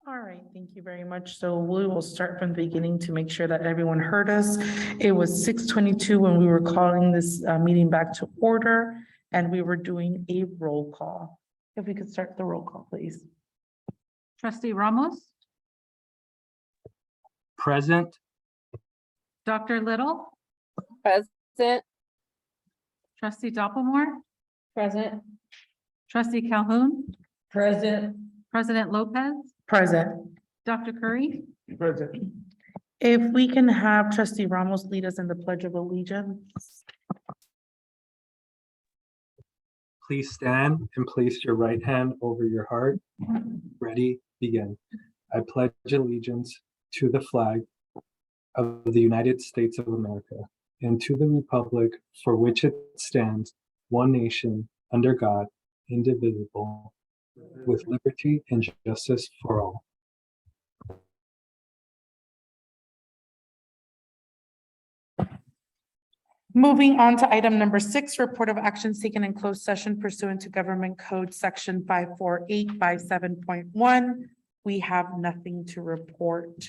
All right, thank you very much. So we will start from the beginning to make sure that everyone heard us. It was 6:22 when we were calling this meeting back to order, and we were doing a roll call. If we could start the roll call, please. Trustee Ramos, Present. Dr. Little, Present. Trustee Dopplemore, Present. Trustee Calhoun, Present. President Lopez, Present. Dr. Curry. Present. If we can have Trustee Ramos lead us in the Pledge of Allegiance. Please stand and place your right hand over your heart. Ready, begin. I pledge allegiance to the flag of the United States of America and to the republic for which it stands, one nation, under God, indivisible, with liberty and justice for all. Moving on to item number 6, report of actions taken in closed session pursuant to Government Code Section 54857.1. We have nothing to report.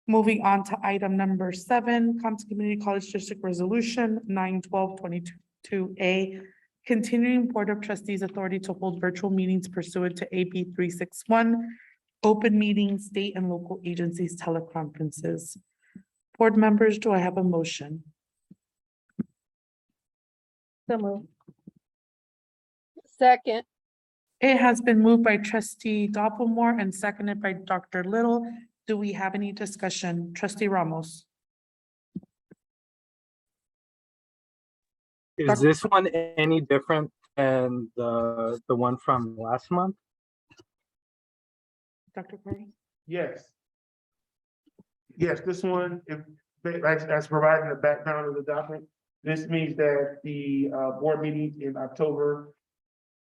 Moving on to item number 7, Compton Community College District Resolution 9/12/22A, continuing Board of Trustees authority to hold virtual meetings pursuant to AB 361, open meetings, state and local agencies, teleconferences. Board members, do I have a motion? So moved. Second. It has been moved by Trustee Dopplemore and seconded by Dr. Little. Do we have any discussion? Trustee Ramos. Is this one any different than the one from last month? Dr. Curry? Yes. Yes, this one, if, as provided in the background of the document, this means that the board meetings in October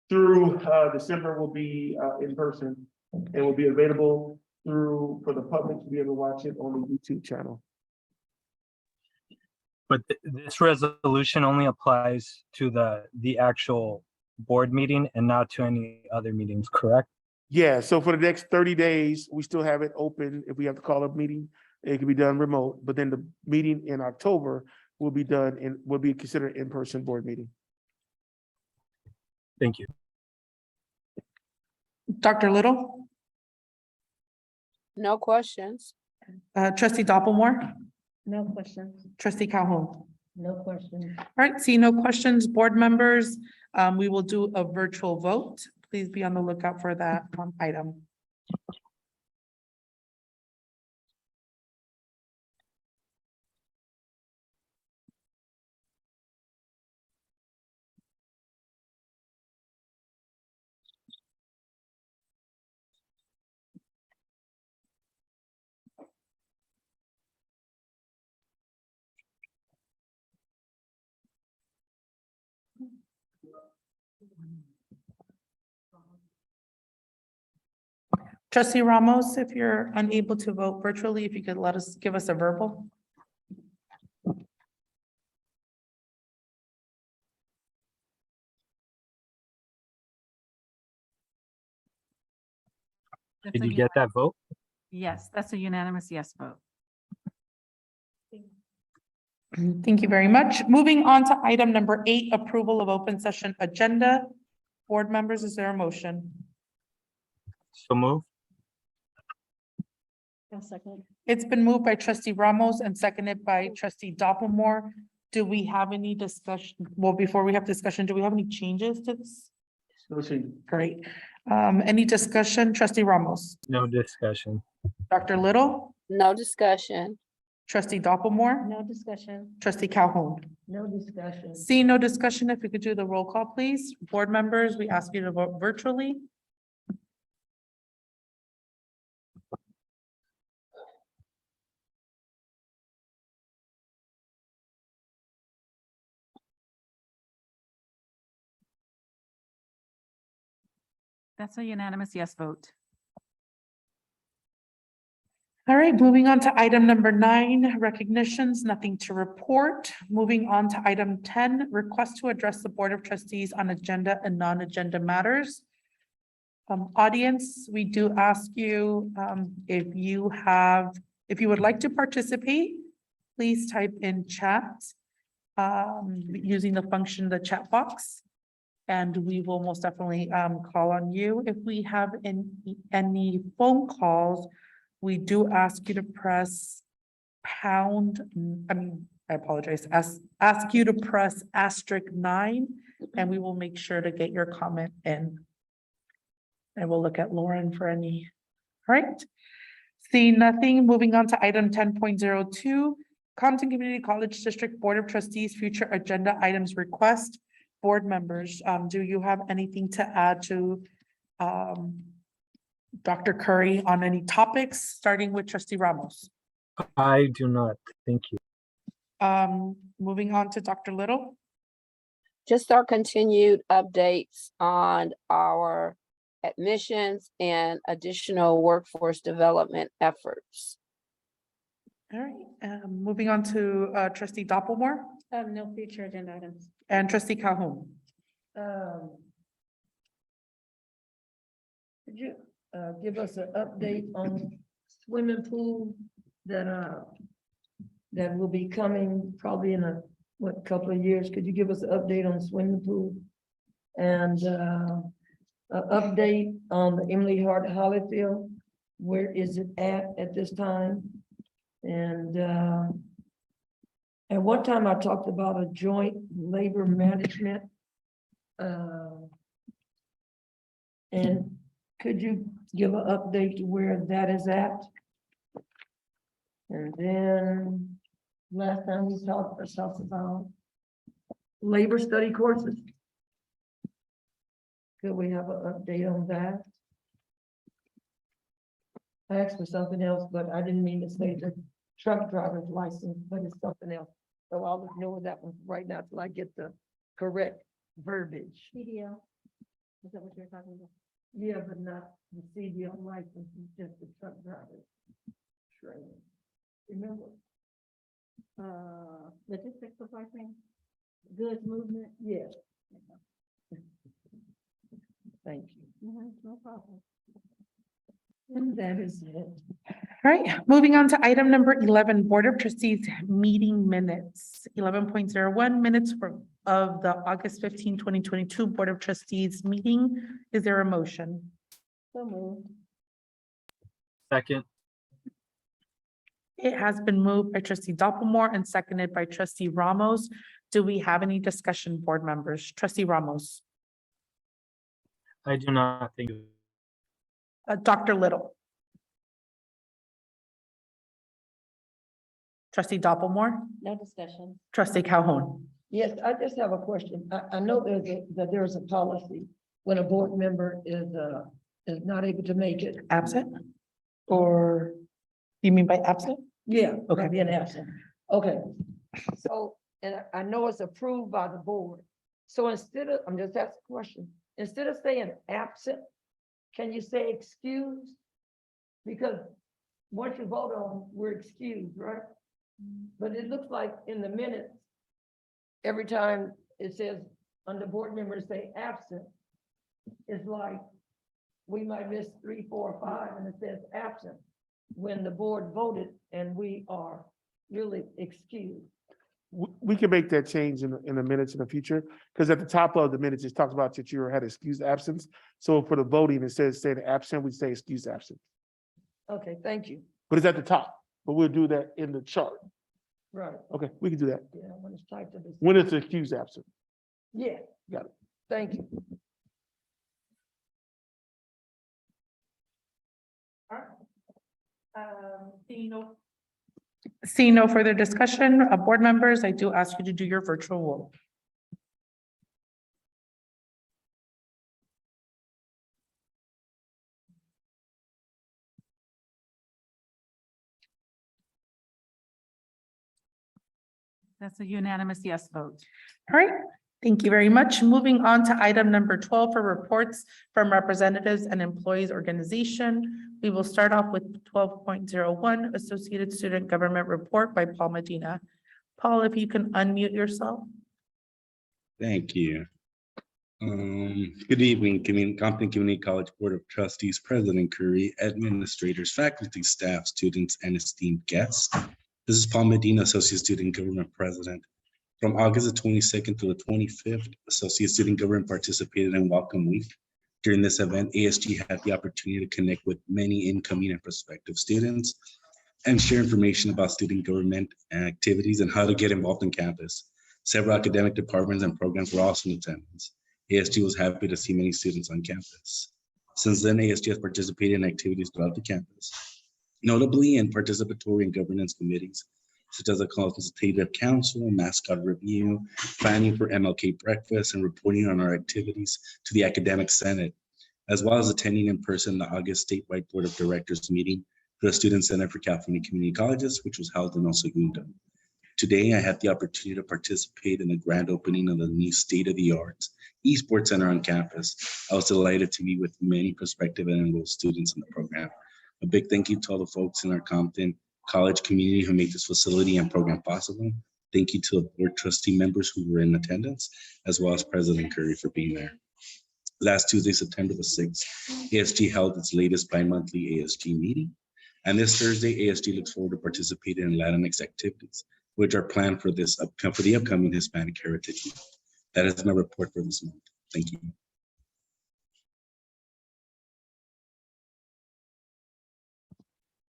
through December will be in person and will be available for the public to be able to watch it on the YouTube channel. But this resolution only applies to the actual board meeting and not to any other meetings, correct? Yeah, so for the next 30 days, we still have it open. If we have to call a meeting, it can be done remote, but then the meeting in October will be considered in-person board meeting. Thank you. Dr. Little? No questions. Trustee Dopplemore? No questions. Trustee Calhoun? No questions. All right, see no questions, board members. We will do a virtual vote. Please be on the lookout for that item. Trustee Ramos, if you're unable to vote virtually, if you could give us a verbal. That's Did a you get that vote? Yes, that's a unanimous yes vote. Thank you very much. Moving on to item number 8, approval of open session agenda. Board members, is there a motion? So move. Second. It's been moved by Trustee Ramos and seconded by Trustee Dopplemore. Do we have any discussion? Well, before we have discussion, do we have any changes to this? No change. Great. Any discussion? Trustee Ramos, No discussion. Dr. Little, No discussion. Trustee Dopplemore, No discussion. Trustee Calhoun. No discussion. See no discussion. If we could do the roll call, please. Board members, we ask you to vote virtually. That's a unanimous yes vote. All right, moving on to item number 9, recognitions, nothing to report. Moving on to item 10, request to address the Board of Trustees on agenda and non-agenda matters. Audience, we do ask you, if you would like to participate, please type in chat, using the function, the chat box. And we will most definitely, call on you. If we have any phone calls, we do ask you to press pound, I apologize, ask you to press *9, and we will make sure to get your comment in. And we'll look at Lauren for any, all right? Seeing nothing, moving on to item 10.02, Compton Community College District Board of Trustees Future Agenda Items Request. Board members, do you have anything to add to Dr. Curry on any topics, starting with Trustee Ramos? I do not. Thank you. Moving on to Dr. Little. Just our continued updates on our admissions and additional workforce development efforts. All right, moving on to Trustee Dopplemore No future agenda items. and Trustee Calhoun. Could you give us an update on swimming pool that that will be coming probably in a couple of years? Could you give us an update on the swimming pool? And an update on the Emily Hart Hollyfield, where is it at this time? And at one time I talked about a joint labor management. And could you give an update to where that is at? And then last time we talked about labor study courses. Could we have an update on that? I asked for something else, but I didn't mean to say the truck driver's license, but it's something else. So I'll ignore that one right now till I get the correct verbiage. CDL. Is that what you're talking about? Yeah, but not the CDL license, it's just the truck driver training. Remember? Logistics supply chain, goods movement. Yes. Thank you. No problem. And that is it. All right, moving on to item number 11, Board of Trustees meeting minutes. 11.01 minutes of the August 15, 2022 Board of Trustees meeting. Is there a motion? So moved. Second. It has been moved by Trustee Dopplemore and seconded by Trustee Ramos. Do we have any discussion, board members? Trustee Ramos. I do not think. Dr. Little. Trustee Dopplemore. No discussion. Trustee Calhoun. Yes, I just have a question. I know there's a policy when a board member is not able to make it. Absent? Or you mean by absent? Yeah, Okay. by being absent. Okay. So, and I know it's approved by the board. So instead of, I'm just asking a question, instead of saying absent, can you say excused? Because once you vote on, we're excused, right? But it looks like in the minutes, every time it says under board members say absent, it's like we might miss 3, 4, 5, and it says absent when the board voted and we are really excused. We can make that change in the minutes in the future, because at the top of the minutes, it talks about that you had excused absence. So for the voting, it says saying absent, we say excused absent. Okay, thank you. But it's at the top, but we'll do that in the chart. Right, Okay, we can do that yeah, when it's typed up. when it's excused absent. Yeah. Got it. Thank you. Seeing no further discussion, board members, I do ask you to do your virtual vote. That's a unanimous yes vote. All right, thank you very much. Moving on to item number 12 for reports from representatives and employees organization. We will start off with 12.01 Associated Student Government Report by Paul Medina. Paul, if you can unmute yourself. Thank you. Good evening, Compton Community College Board of Trustees, President Curry, administrators, faculty, staff, students, and esteemed guests. This is Paul Medina, Associate Student Government President. From August the 22nd to the 25th, Associate Student Government participated in Welcome Week. During this event, ASG had the opportunity to connect with many incoming and prospective students and share information about student government activities and how to get involved in campus. Several academic departments and programs were also in attendance. ASG was happy to see many students on campus. Since then, ASG has participated in activities throughout the campus, notably in participatory and governance committees, such as the Consultative Council, Mascot Review, planning for MLK breakfast, and reporting on our activities to the Academic Senate, as well as attending in person the August statewide Board of Directors meeting for the Student Center for California Community Colleges, which was held in El Segundo. Today, I had the opportunity to participate in the grand opening of the new state-of-the-art esports center on campus. I was delighted to meet with many prospective and enrolled students in the program. A big thank you to all the folks in our Compton College community who made this facility and program possible. Thank you to the board trustee members who were in attendance, as well as President Curry for being there. Last Tuesday, September the 6th, ASG held its latest bi-monthly ASG meeting. And this Thursday, ASG looks forward to participating in Latinx activities, which are planned for the upcoming Hispanic Heritage Month. That is my report for this month. Thank you.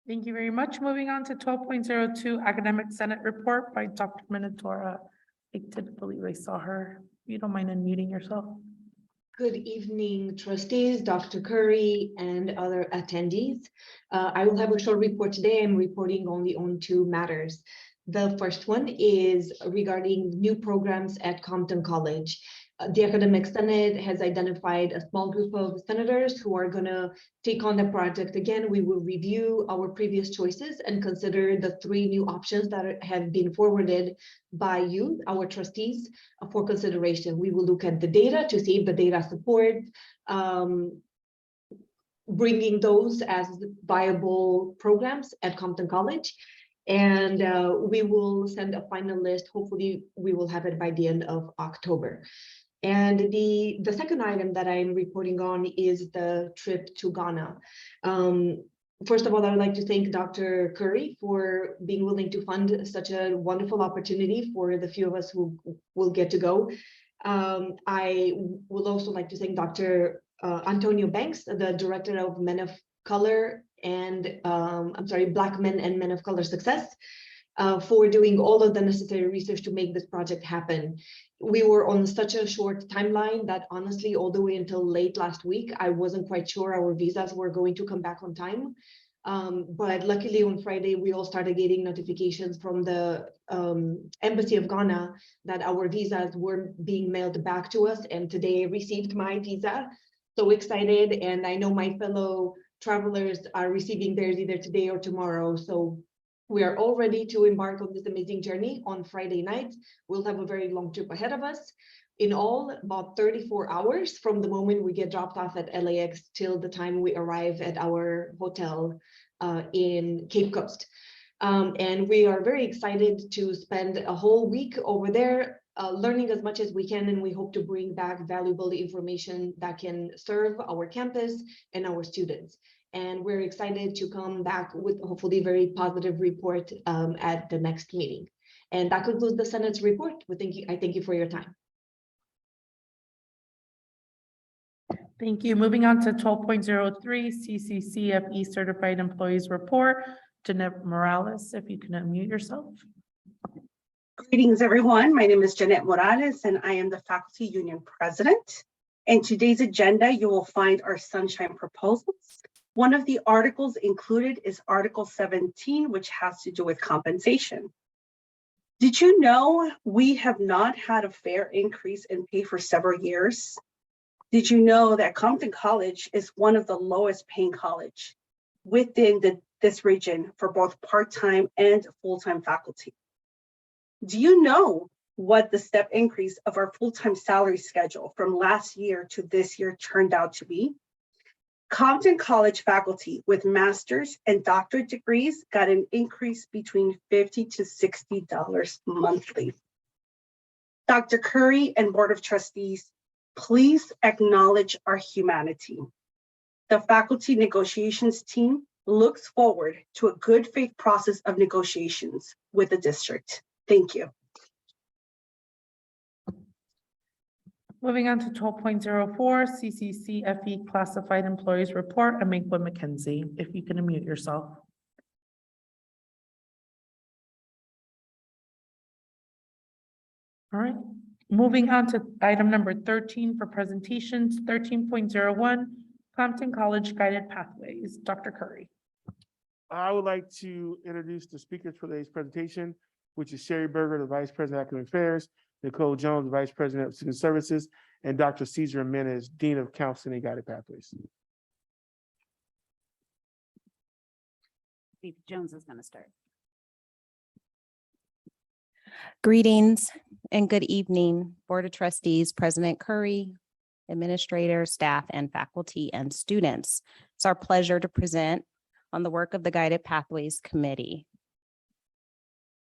Thank you very much. Moving on to 12.02 Academic Senate Report by Dr. Minotauro. I did believe I saw her. You don't mind unmuting yourself? Good evening, trustees, Dr. Curry, and other attendees. I will have a short report today. I'm reporting only on two matters. The first one is regarding new programs at Compton College. The Academic Senate has identified a small group of senators who are going to take on the project again. We will review our previous choices and consider the three new options that have been forwarded by you, our trustees, for consideration. We will look at the data to see if the data supports bringing those as viable programs at Compton College. And we will send a final list. Hopefully, we will have it by the end of October. And the second item that I'm reporting on is the trip to Ghana. First of all, I would like to thank Dr. Curry for being willing to fund such a wonderful opportunity for the few of us who will get to go. I would also like to thank Dr. Antonio Banks, the Director of Men of Color and Black Men and Men of Color Success, for doing all of the necessary research to make this project happen. We were on such a short timeline that honestly, all the way until late last week, I wasn't quite sure our visas were going to come back on time. But luckily on Friday, we all started getting notifications from the Embassy of Ghana that our visas were being mailed back to us. And today I received my visa. So excited. And I know my fellow travelers are receiving theirs either today or tomorrow. So we are all ready to embark on this amazing journey on Friday night. We'll have a very long trip ahead of us. In all, about 34 hours from the moment we get dropped off at LAX till the time we arrive at our hotel in Cape Coast. And we are very excited to spend a whole week over there learning as much as we can, and we hope to bring back valuable information that can serve our campus and our students. And we're excited to come back with hopefully a very positive report at the next meeting. And that concludes the Senate's report. I thank you for your time. Thank you. Moving on to 12.03 CCCFE Certified Employees Report. Jeanette Morales, if you can unmute yourself. Greetings, everyone. My name is Jeanette Morales, and I am the Faculty Union President. In today's agenda, you will find our sunshine proposals. One of the articles included is Article 17, which has to do with compensation. Did you know we have not had a fair increase in pay for several years? Did you know that Compton College is one of the lowest paying college within this region for both part-time and full-time faculty? Do you know what the step increase of our full-time salary schedule from last year to this year turned out to be? Compton College faculty with master's and doctorate degrees got an increase between $50 to $60 monthly. Dr. Curry and Board of Trustees, Please acknowledge our humanity. The faculty negotiations team looks forward to a good faith process of negotiations with the district. Thank you. Moving on to 12.04, CCCFE Classified Employees Report, Amikwa McKenzie. If you can unmute yourself. All right, moving on to item number 13 for presentations, 13.01, Compton College Guided Pathways. Dr. Curry. I would like to introduce the speakers for today's presentation, which is Sherry Berger, the Vice President of Academic Affairs, Nicole Jones, the Vice President of Student Services, and Dr. Cesar Jimenez, Dean of Counseling and Guided Pathways. Steve Jones is going to start. Greetings and good evening, Board of Trustees, President Curry, administrators, staff, and faculty and students. It's our pleasure to present on the work of the Guided Pathways Committee.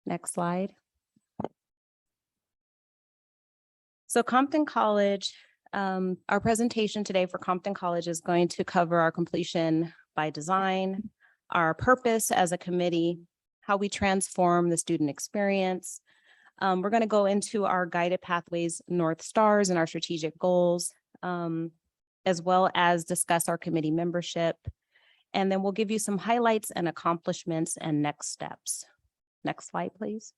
Next slide. So Compton College, our presentation today for Compton College is going to cover our completion by design, our purpose as a committee, how we transform the student experience. We're going to go into our Guided Pathways North Stars and our strategic goals, as well as discuss our committee membership. And then we'll give you some highlights and accomplishments and next steps. Next slide, please.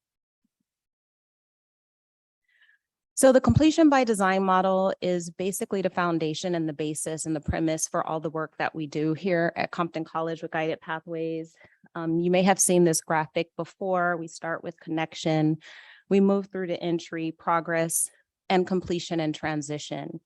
So the completion by design model is basically the foundation and the basis and the premise for all the work that we do here at Compton College with Guided Pathways. You may have seen this graphic before. We start with connection. We move through to entry, progress, and completion and transition.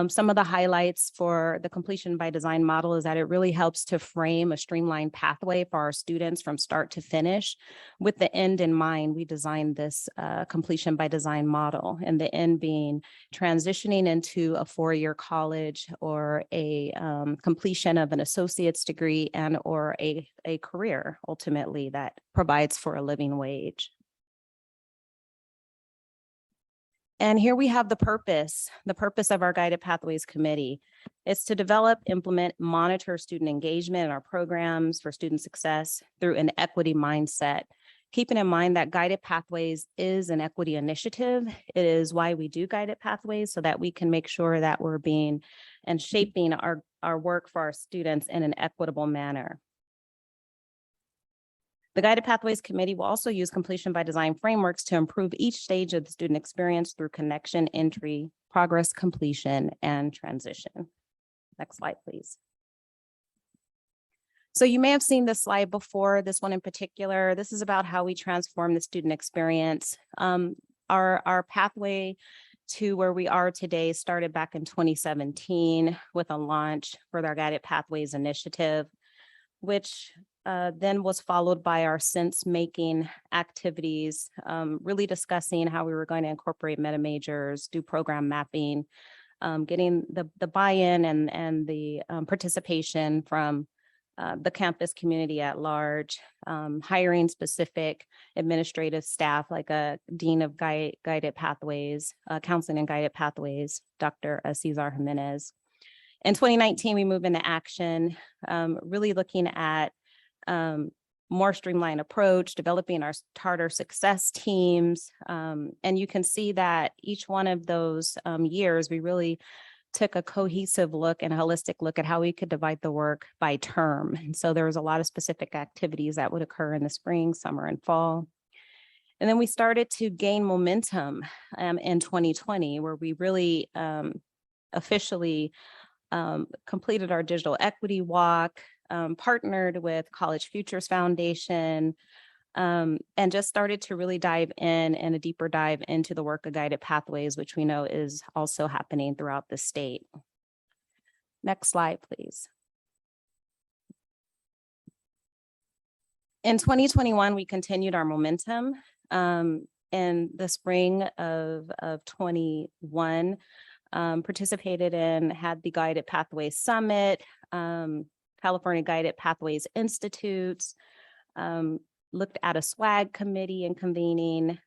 Some of the highlights for the completion by design model is that it really helps to frame a streamlined pathway for our students from start to finish. With the end in mind, we designed this completion by design model, and the end being transitioning into a four-year college or a completion of an associate's degree and or a career ultimately that provides for a living wage. And here we have the purpose of our Guided Pathways Committee. It's to develop, implement, monitor student engagement in our programs for student success through an equity mindset. Keeping in mind that Guided Pathways is an equity initiative. It is why we do Guided Pathways, so that we can make sure that we're being and shaping our work for our students in an equitable manner. The Guided Pathways Committee will also use completion by design frameworks to improve each stage of the student experience through connection, entry, progress, completion, and transition. Next slide, please. So you may have seen this slide before, this one in particular. This is about how we transform the student experience. Our pathway to where we are today started back in 2017 with a launch for our Guided Pathways initiative, which then was followed by our sense-making activities, really discussing how we were going to incorporate meta majors, do program mapping, getting the buy-in and the participation from the campus community at large, hiring specific administrative staff like a Dean of Guided Pathways, Counseling and Guided Pathways, Dr. Cesar Jimenez. In 2019, we moved into action, really looking at more streamlined approach, developing our charter success teams. And you can see that each one of those years, we really took a cohesive look and a holistic look at how we could divide the work by term. And so there was a lot of specific activities that would occur in the spring, summer, and fall. And then we started to gain momentum in 2020, where we really officially completed our digital equity walk, partnered with College Futures Foundation, and just started to really dive in and a deeper dive into the work of Guided Pathways, which we know is also happening throughout the state. Next slide, please. In 2021, we continued our momentum. In the spring of 21, participated in, had the Guided Pathways Summit, California Guided Pathways Institutes, looked at a swag committee and convening.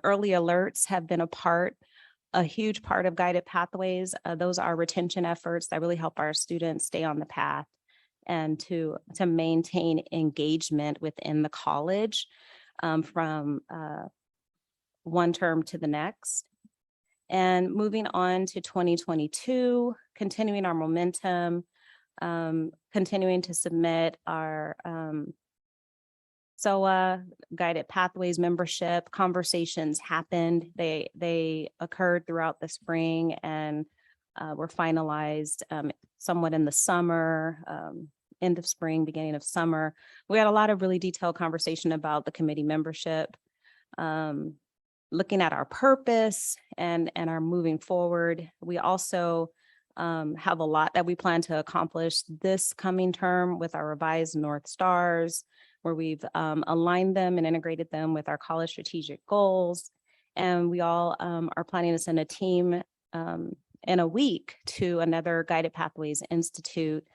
Early alerts have been a part a huge part of guided pathways. Those are retention efforts that really help our students stay on the path and to maintain engagement within the college from one term to the next. And moving on to 2022, continuing our momentum, continuing to submit our SOA guided pathways membership. Conversations happened. They occurred throughout the spring and were finalized somewhat in the summer, end of spring, beginning of summer. We had a lot of really detailed conversation about the committee membership, looking at our purpose and our moving forward. We also have a lot that we plan to accomplish this coming term with our revised North Stars, where we've aligned them and integrated them with our college strategic goals. And we all are planning to send a team in a week to another Guided Pathways Institute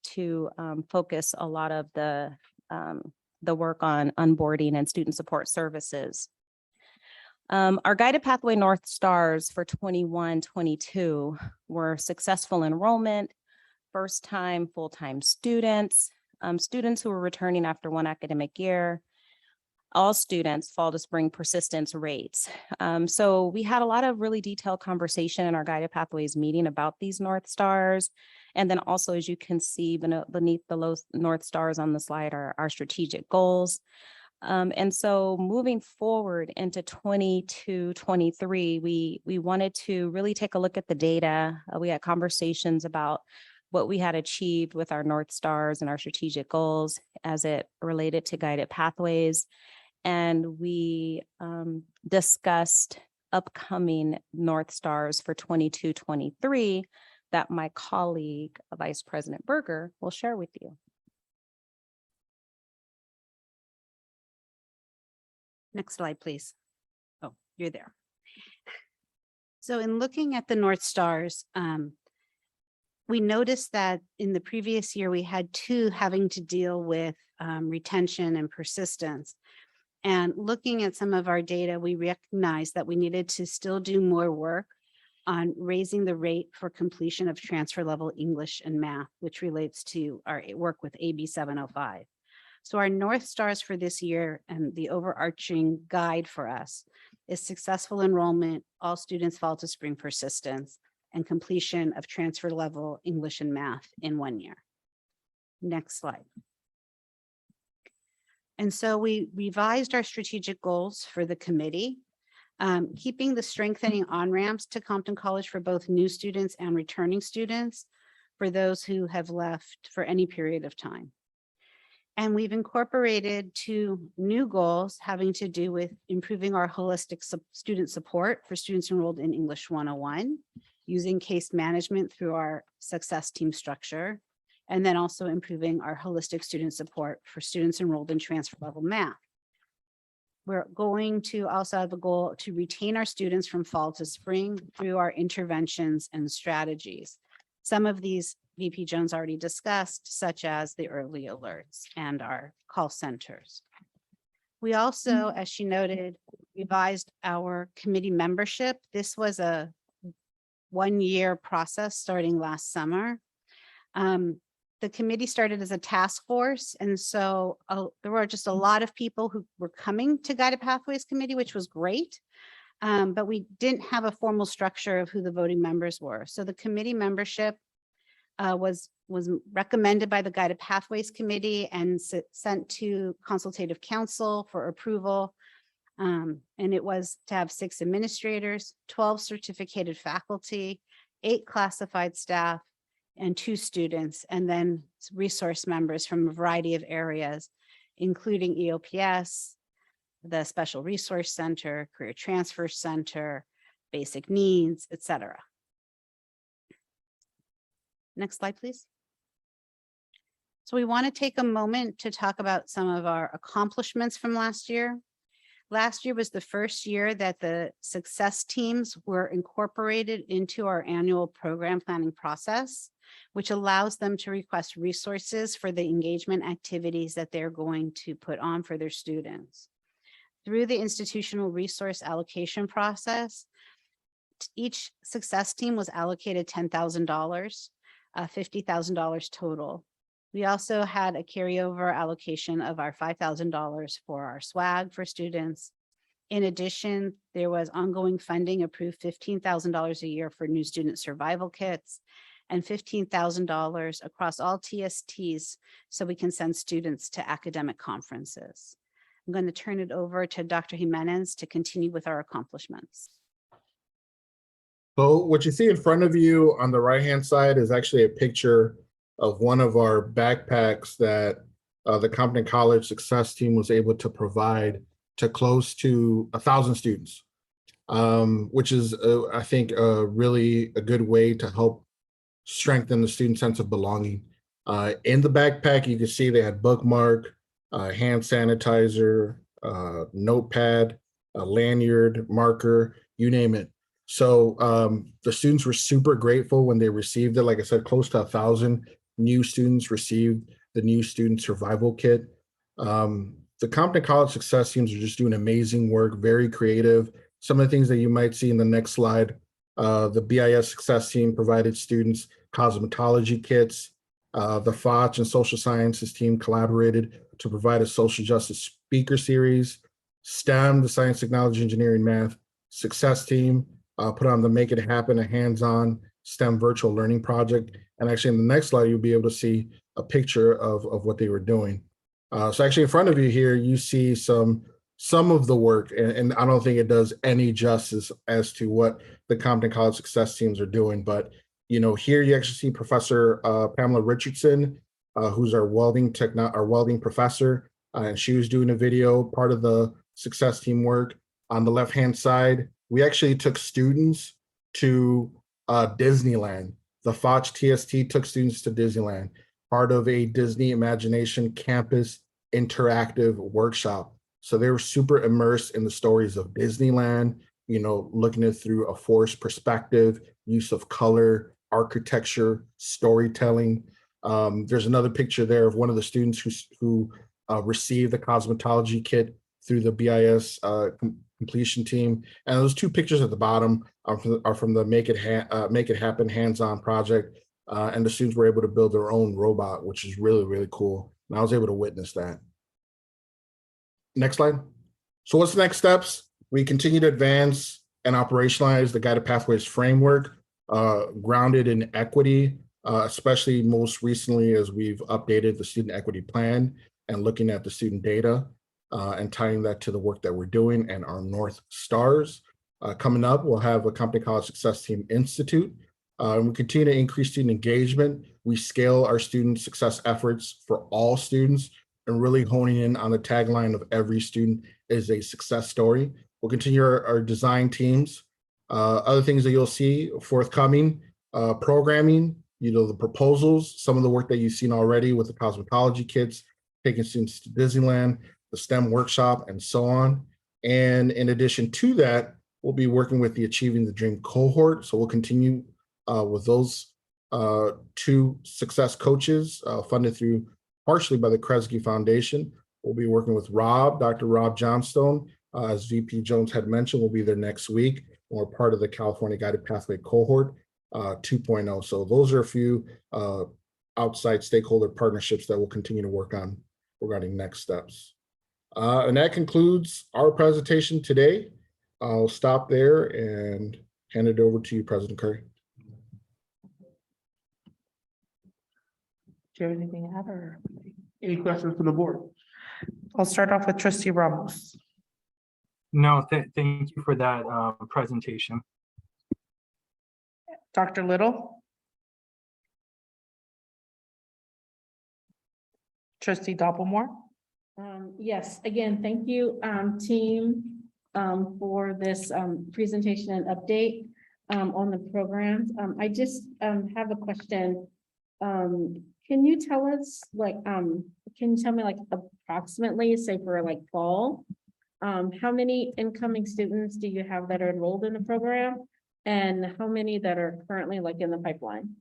to focus a lot of the work on onboarding and student support services. Our Guided Pathway North Stars for 21-22 were successful enrollment, first-time, full-time students, students who were returning after one academic year, all students, fall to spring persistence rates. So we had a lot of really detailed conversation in our Guided Pathways meeting about these North Stars. And then also, as you can see beneath the North Stars on the slide, are our strategic goals. And so moving forward into 22-23, we wanted to really take a look at the data. We had conversations about what we had achieved with our North Stars and our strategic goals as it related to Guided Pathways. And we discussed upcoming North Stars for 22-23 that my colleague, Vice President Berger, will share with you. Next slide, please. Oh, you're there. So in looking at the North Stars, we noticed that in the previous year, we had two having to deal with retention and persistence. And looking at some of our data, we recognized that we needed to still do more work on raising the rate for completion of transfer level English and math, which relates to our work with AB 705. So our North Stars for this year and the overarching guide for us is successful enrollment, all students fall to spring persistence, and completion of transfer level English and math in 1 year. Next slide. And so we revised our strategic goals for the committee, keeping the strengthening on-ramps to Compton College for both new students and returning students for those who have left for any period of time. And we've incorporated 2 new goals having to do with improving our holistic student support for students enrolled in English 101, using case management through our success team structure, and then also improving our holistic student support for students enrolled in transfer level math. We're going to also have a goal to retain our students from fall to spring through our interventions and strategies. Some of these VP Jones already discussed, such as the early alerts and our call centers. We also, as she noted, revised our committee membership. This was a 1-year process starting last summer. The committee started as a task force, and so there were just a lot of people who were coming to Guided Pathways Committee, which was great, but we didn't have a formal structure of who the voting members were. So the committee membership was recommended by the Guided Pathways Committee and sent to Consultative Council for approval. And it was to have 6 administrators, 12 certificated faculty, 8 classified staff, and 2 students, and then resource members from a variety of areas, including EOPS, the Special Resource Center, Career Transfer Center, Basic Needs, etc. Next slide, please. So we want to take a moment to talk about some of our accomplishments from last year. Last year was the first year that the success teams were incorporated into our annual program planning process, which allows them to request resources for the engagement activities that they're going to put on for their students. Through the institutional resource allocation process, each success team was allocated $10,000, $50,000 total. We also had a carryover allocation of our $5,000 for our swag for students. In addition, there was ongoing funding approved $15,000 a year for new student survival kits and $15,000 across all TSTs so we can send students to academic conferences. I'm going to turn it over to Dr. Jimenez to continue with our accomplishments. So what you see in front of you on the right-hand side is actually a picture of one of our backpacks that the Compton College Success Team was able to provide to close to 1,000 students, which is, I think, really a good way to help strengthen the student sense of belonging. In the backpack, you can see they had bookmark, hand sanitizer, notepad, a lanyard, marker, you name it. So the students were super grateful when they received it. Like I said, close to 1,000 new students received the new student survival kit. The Compton College Success Teams are just doing amazing work, very creative. Some of the things that you might see in the next slide, the BIS Success Team provided students cosmetology kits. The FOCH and Social Sciences team collaborated to provide a social justice speaker series. STEM, the Science, Technology, Engineering, Math Success Team put on the Make It Happen, a hands-on STEM virtual learning project. And actually in the next slide, you'll be able to see a picture of what they were doing. So actually in front of you here, you see some of the work, and I don't think it does any justice as to what the Compton College Success Teams are doing. But you know, here you actually see Professor Pamela Richardson, who's our welding professor, and she was doing a video, part of the success team work. On the left-hand side, we actually took students to Disneyland. The FOCH TST took students to Disneyland, part of a Disney Imagination Campus interactive workshop. So they were super immersed in the stories of Disneyland, you know, looking at it through a forest perspective, use of color, architecture, storytelling. There's another picture there of one of the students who received the cosmetology kit through the BIS completion team. And those two pictures at the bottom are from the Make It Happen hands-on project. And the students were able to build their own robot, which is really, really cool. And I was able to witness that. Next slide. So what's the next steps? We continue to advance and operationalize the Guided Pathways framework, grounded in equity, especially most recently as we've updated the student equity plan and looking at the student data and tying that to the work that we're doing and our North Stars. Coming up, we'll have a Compton College Success Team Institute. And we continue to increase student engagement. We scale our student success efforts for all students and really honing in on the tagline of every student is a success story. We'll continue our design teams. Other things that you'll see forthcoming, programming, you know, the proposals, some of the work that you've seen already with the cosmetology kits, taking students to Disneyland, the STEM workshop, and so on. And in addition to that, we'll be working with the Achieving the Dream cohort. So we'll continue with those two success coaches funded through partially by the Kresge Foundation. We'll be working with Dr. Rob Johnstone, as VP Jones had mentioned, will be there next week. We're part of the California Guided Pathway cohort 2.0. So those are a few outside stakeholder partnerships that we'll continue to work on regarding next steps. And that concludes our presentation today. I'll stop there and hand it over to you, President Curry. Do you have anything to add or? Any questions from the board? I'll start off with Trustee Ramos. No, thank you for that presentation. Dr. Little. Trustee Dopplemore. Yes, again, thank you, team, for this presentation and update on the programs. I just have a question. Can you tell us, like, can you tell me, like, approximately, say for like fall, how many incoming students do you have that are enrolled in the program? And how many that are currently like in the pipeline?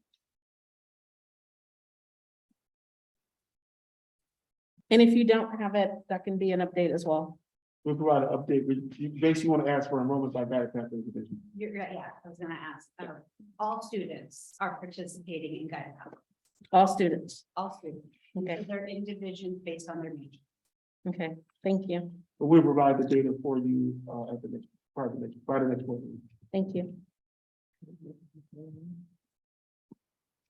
And if you don't have it, that can be an update as well. we'll provide an update. You basically want to ask for enrollment by backpack information. Yeah, I was gonna ask, all students are participating in guided counseling, All students. all students. Okay. They're in divisions based on their major. Okay, thank you. But we'll provide the data for you, at the next, prior to the next board meeting. Thank you.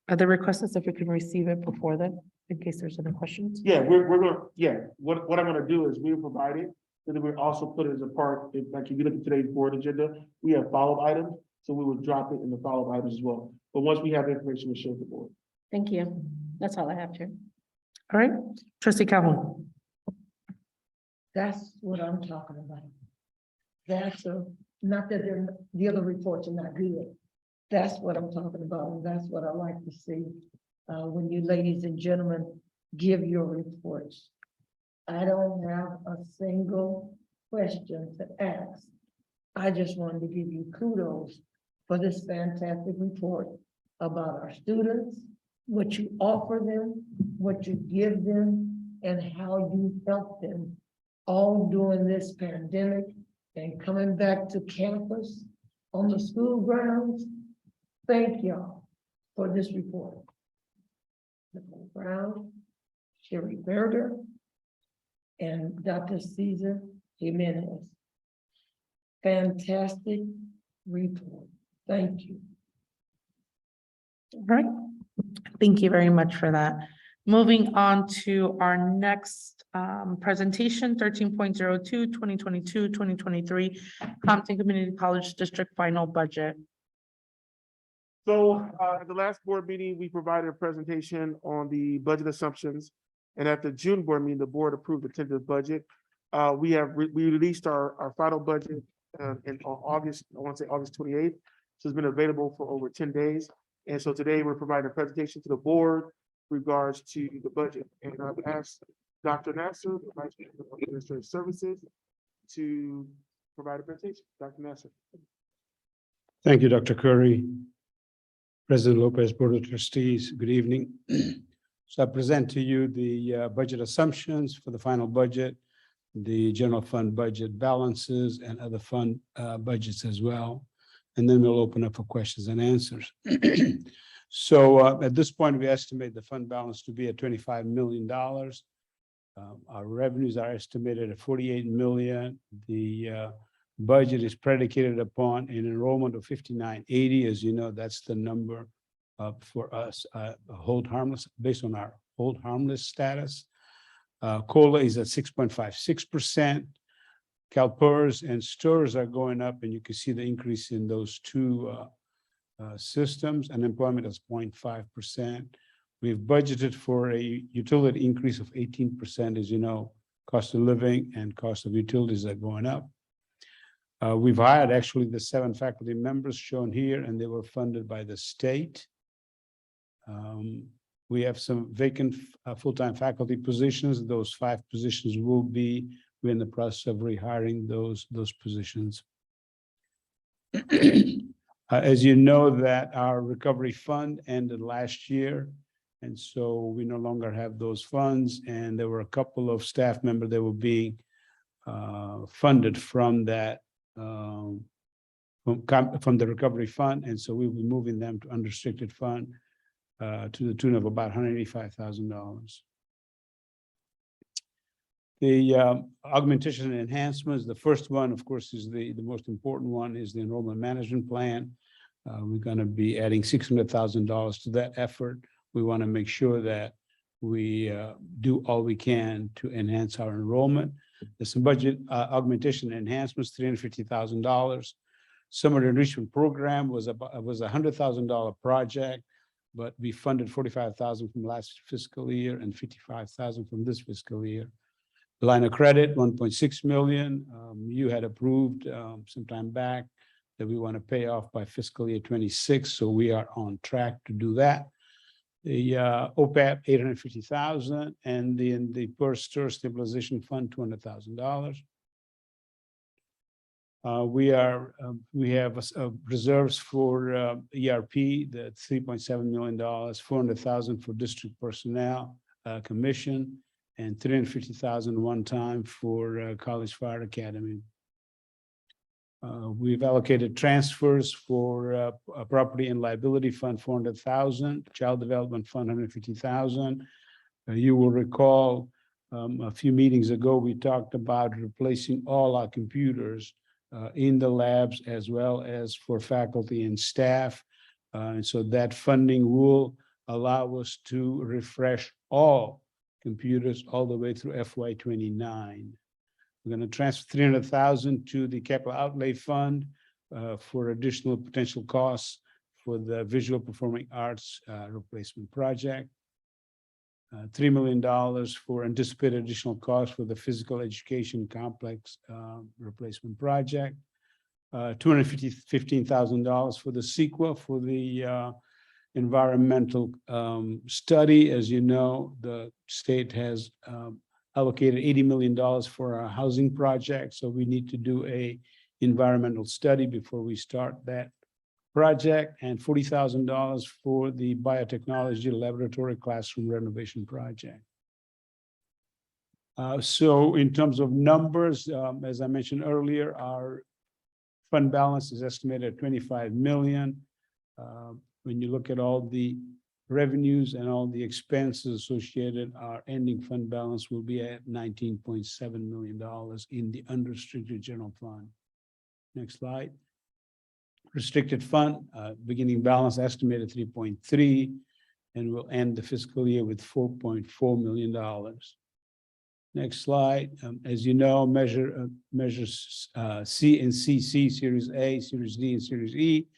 Are there requests if we can receive it before then, in case there's any questions? Yeah, we're gonna, yeah, what I'm gonna do is we'll provide it, and then we also put it as a part, like if you look at today's board agenda, we have follow-up items, so we will drop it in the follow-up items as well. But once we have the information, we'll share with the board. Thank you. That's all I have, Chair. All right, trustee Calhoun. That's what I'm talking about. That's not that the other reports are not good. That's what I'm talking about, and that's what I like to see. When you ladies and gentlemen give your reports. I don't have a single question to ask. I just wanted to give you kudos for this fantastic report about our students, what you offer them, what you give them, and how you help them all during this pandemic and coming back to campus on the school grounds. Thank y'all for this report. Nicole Brown, Sherry Berger, and Dr. Cesar Jimenez. Fantastic report. Thank you. All right, thank you very much for that. Moving on to our next presentation, 13.02, 2022-2023 Compton Community College District Final Budget. So, at the last board meeting, we provided a presentation on the budget assumptions. And at the June board meeting, the board approved the tentative budget. We released our final budget on August, I want to say August 28th. So it's been available for over 10 days. And so today we're providing a presentation to the board regards to the budget. And I've asked Dr. Nasser, the Vice President of Administrative Services, to provide a presentation. Dr. Nasser. Thank you, Dr. Curry. President Lopez, Board of Trustees, good evening. So I present to you the budget assumptions for the final budget, the general fund budget balances and other fund budgets as well. And then we'll open up for questions and answers. So at this point, we estimate the fund balance to be at $25 million. Our revenues are estimated at 48 million. The budget is predicated upon an enrollment of 5980. As you know, that's the number for us, hold harmless, based on our hold harmless status. COLA is at 6.56%. CalPERS and STIRS are going up, and you can see the increase in those two systems. Unemployment is 0.5%. We've budgeted for a utility increase of 18%. As you know, cost of living and cost of utilities are going up. We've hired actually the 7 faculty members shown here, and they were funded by the state. We have some vacant full-time faculty positions. Those 5 positions we're in the process of rehiring those positions. As you know, that our recovery fund ended last year, and so we no longer have those funds, and there were a couple of staff members that were being funded from that from the recovery fund, and so we'll be moving them to unrestricted fund to the tune of about $185,000. The augmentation and enhancements, the first one, of course, is the most important one, is the enrollment management plan. We're going to be adding $600,000 to that effort. We want to make sure that we do all we can to enhance our enrollment. There's some budget augmentation enhancements, $350,000. Summer enrichment program was a $100,000 project, but we funded $45,000 from last fiscal year and $55,000 from this fiscal year. The line of credit, $1.6 million. You had approved some time back that we want to pay off by fiscal year 26, so we are on track to do that. The OPEP, $850,000, and the per STIR stabilization fund, $200,000. We have reserves for ERP, that's $3.7 million, $400,000 for district personnel commission, and 350,000 one time for College Fire Academy. We've allocated transfers for a property and liability fund, 400,000, child development fund, 150,000. You will recall a few meetings ago, we talked about replacing all our computers in the labs as well as for faculty and staff. And so that funding will allow us to refresh all computers all the way through FY29. We're going to transfer 300,000 to the capital outlay fund for additional potential costs for the visual performing arts replacement project. $3 million for anticipated additional costs for the physical education complex replacement project. $215,000 for the CEQA for the environmental study. As you know, the state has allocated $80 million for our housing project. So we need to do a environmental study before we start that project, and $40,000 for the biotechnology laboratory classroom renovation project. So in terms of numbers, as I mentioned earlier, our fund balance is estimated at 25 million. When you look at all the revenues and all the expenses associated, our ending fund balance will be at $19.7 million in the unrestricted general fund. Next slide. Restricted fund, beginning balance estimated 3.3, and we'll end the fiscal year with $4.4 million. Next slide. As you know, measures C and CC, Series A, Series D, and Series E.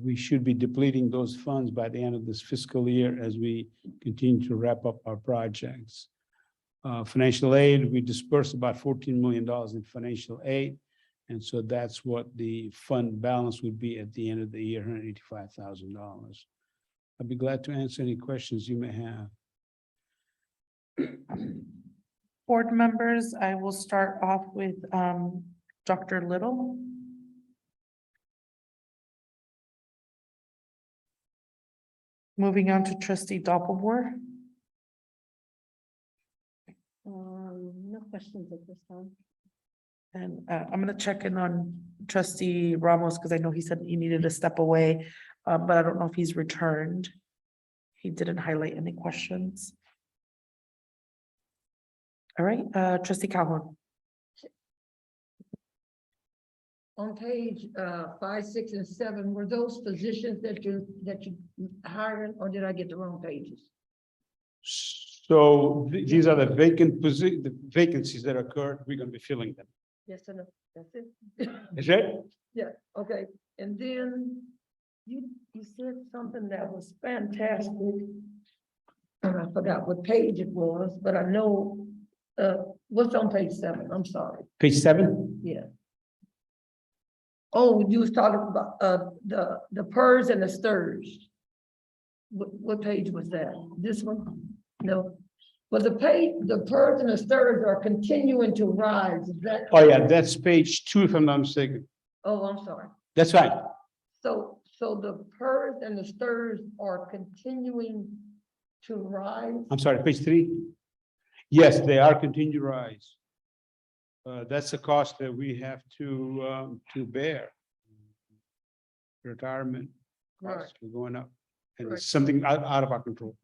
We should be depleting those funds by the end of this fiscal year as we continue to wrap up our projects. Financial aid, we dispersed about $14 million in financial aid. And so that's what the fund balance would be at the end of the year, $185,000. I'd be glad to answer any questions you may have. Board members, I will start off with Dr. Little. Moving on to Trustee Doppelbohr. No questions at this time. And I'm going to check in on Trustee Ramos because I know he said he needed to step away, but I don't know if he's returned. He didn't highlight any questions. All right, Trustee Calhoun. On page 5, 6, and 7, were those positions that you hired, or did I get the wrong pages? So these are the vacancies that occurred. We're going to be filling them. Yes or no? That's it? Is it? Yeah, okay. And then you said something that was fantastic. And I forgot what page it was, but I know what's on page 7. I'm sorry. Page 7? Yeah. Oh, you was talking about the PERS and the STIRS. What page was that? This one? No. But the PERS and the STIRS are continuing to rise. Is that? Oh, yeah, that's page 2, if I'm not mistaken. Oh, I'm sorry. That's right. So the PERS and the STIRS are continuing to rise? I'm sorry, page 3? Yes, they are continuing to rise. That's a cost that we have to bear. Retirement costs are going up, and it's something out of our control.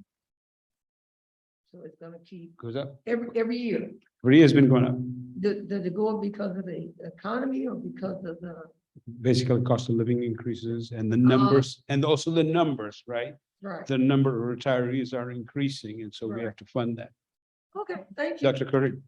So it's gonna keep Goes up. every year. Every year has been going up. Does it go up because of the economy or because of the? Basically, cost of living increases and the numbers, and also the numbers, right? Right. The number of retirees are increasing, and so we Right. have to fund that. Okay, thank you. Dr. Curry?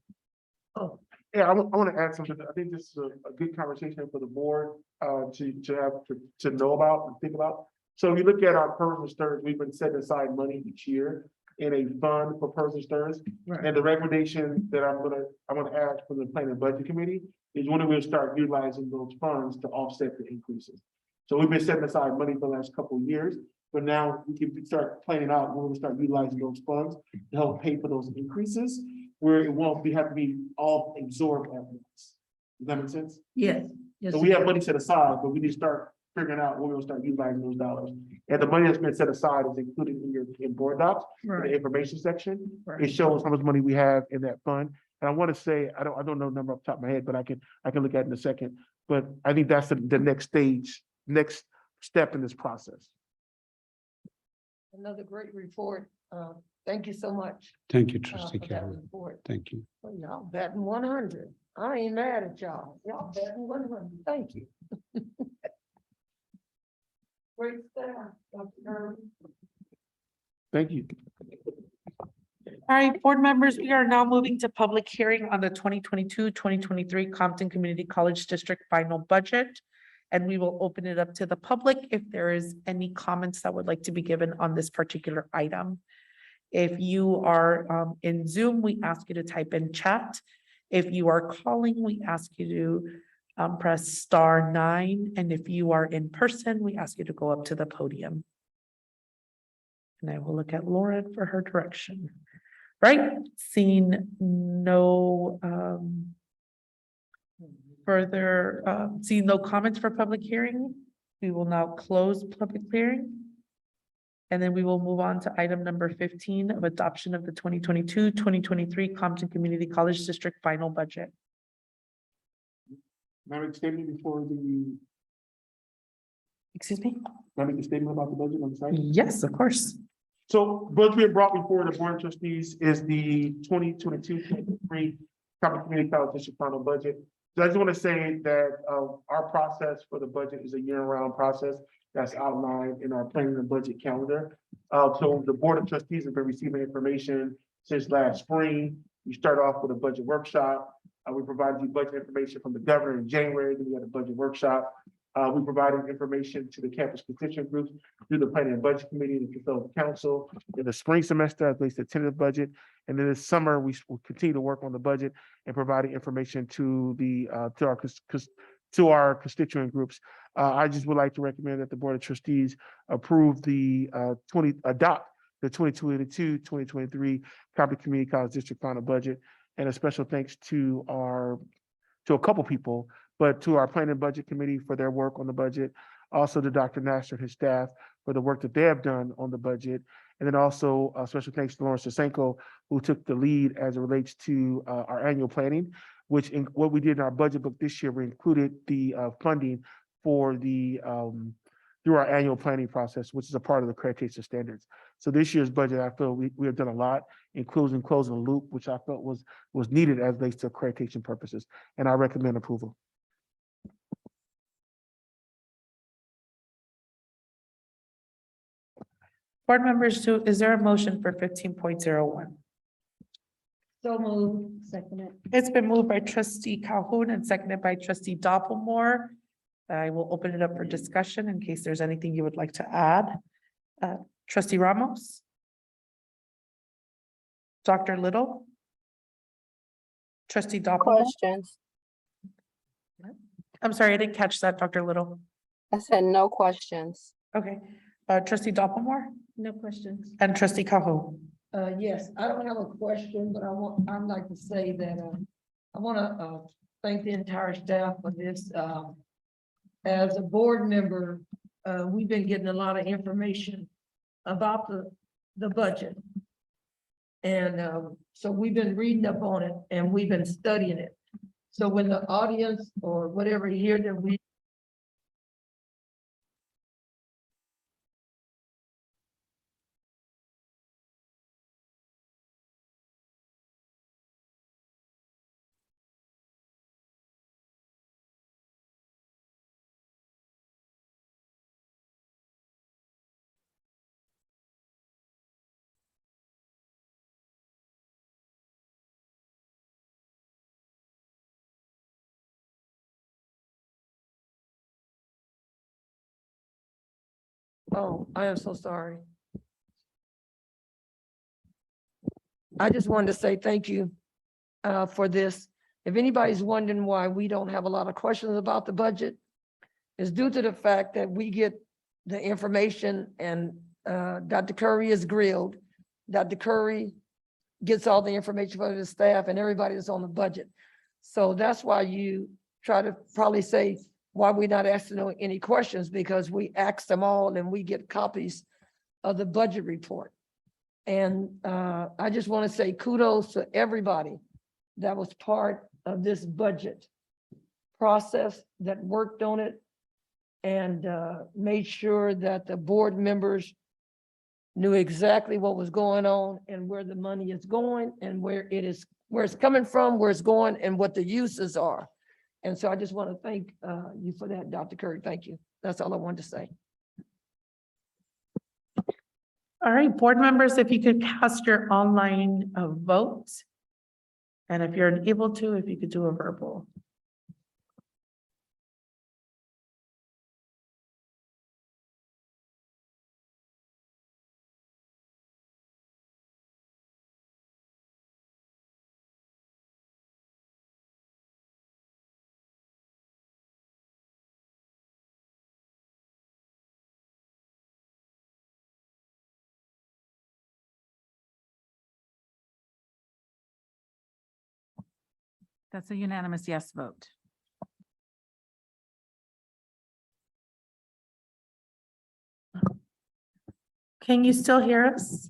Oh, yeah, I want to add something. I think this is a good conversation for the board to know about and think about. So if you look at our PERS and STIRS, we've been setting aside money each year in a fund for PERS and STIRS. Right. And the recommendation that I'm gonna add from the Planning and Budget Committee is when we'll start utilizing those funds to offset the increases. So we've been setting aside money for the last couple of years, but now we can start planning out when we start utilizing those funds to help pay for those increases, where it won't have to be all absorbed at once. Does that make sense? Yes. Yes. So we have money set aside, but we need to start figuring out when we'll start utilizing those dollars. And the money that's been set aside is included in your board docs, in the information section. It shows how much money we have in that fund. And I want to say, I don't know the number off the top of my head, but I can look at it in a second. But I think that's the next stage, next step in this process. Another great report. Thank you so much. Thank you, for trustee that Calhoun. report. Thank you. Well, y'all betting 100. I ain't mad at y'all. Y'all betting 100. Thank you. Great staff, Dr. Irvin. Thank you. All right, board members, we are now moving to public hearing on the 2022-2023 Compton Community College District final budget. And we will open it up to the public if there is any comments that would like to be given on this particular item. If you are in Zoom, we ask you to type in chat. If you are calling, we ask you to press *9. And if you are in person, we ask you to go up to the podium. And I will look at Laura for her direction. Right, seeing no seeing no comments for public hearing, we will now close public hearing. And then we will move on to item number 15 of adoption of the 2022-2023 Compton Community College District final budget. Can I make a statement before the, Excuse me? can I make a statement about the budget on the side? Yes, of course. So budget being brought before the Board of Trustees is the 2022-2023 Compton Community College District final budget. So I just want to say that our process for the budget is a year-round process that's outlined in our planning and budget calendar. So the Board of Trustees have been receiving information since last spring. We start off with a budget workshop. We provided you budget information from the governor in January, then we had a budget workshop. We provided information to the campus constituent groups through the planning and budget committee and the consultant council in the spring semester, at least the tentative budget. And then this summer, we will continue to work on the budget and providing information to the to our constituent groups. I just would like to recommend that the Board of Trustees approve the adopt the 2022-2023 Compton Community College District final budget. And a special thanks to a couple people, but to our planning and budget committee for their work on the budget. Also to Dr. Nasser and his staff for the work that they have done on the budget. And then also a special thanks to Lawrence Jasenko, who took the lead as it relates to our annual planning, which in what we did in our budget book this year, we included the funding for the through our annual planning process, which is a part of the accreditation standards. So this year's budget, I feel we have done a lot in closing the loop, which I felt was needed as relates to accreditation purposes. And I recommend approval. Board members, is there a motion for 15.01? So moved. Second it. It's been moved by trustee Calhoun and seconded by trustee Dopplemore. I will open it up for discussion in case there's anything you would like to add. Trustee Ramos? Dr. Little? Trustee Dopplemore? Questions. I'm sorry, I didn't catch that, Dr. Little. I said no questions. Okay, trustee Dopplemore No questions. and trustee Calhoun. Yes, I don't have a question, but I'd like to say that I want to thank the entire staff for this. As a board member, we've been getting a lot of information about the budget. And so we've been reading up on it and we've been studying it. So when the audience or whatever hear that we Oh, I am so sorry. I just wanted to say thank you for this. If anybody's wondering why we don't have a lot of questions about the budget, it's due to the fact that we get the information and Dr. Curry is grilled. Dr. Curry gets all the information for the staff and everybody is on the budget. So that's why you try to probably say, why we not asking any questions, because we ask them all and we get copies of the budget report. And I just want to say kudos to everybody that was part of this budget process, that worked on it and made sure that the board members knew exactly what was going on and where the money is going and where it's coming from, where it's going, and what the uses are. And so I just want to thank you for that, Dr. Curry. Thank you. That's all I wanted to say. All right, board members, if you could cast your online vote. And if you're unable to, if you could do a verbal. That's a unanimous yes vote. Can you still hear us?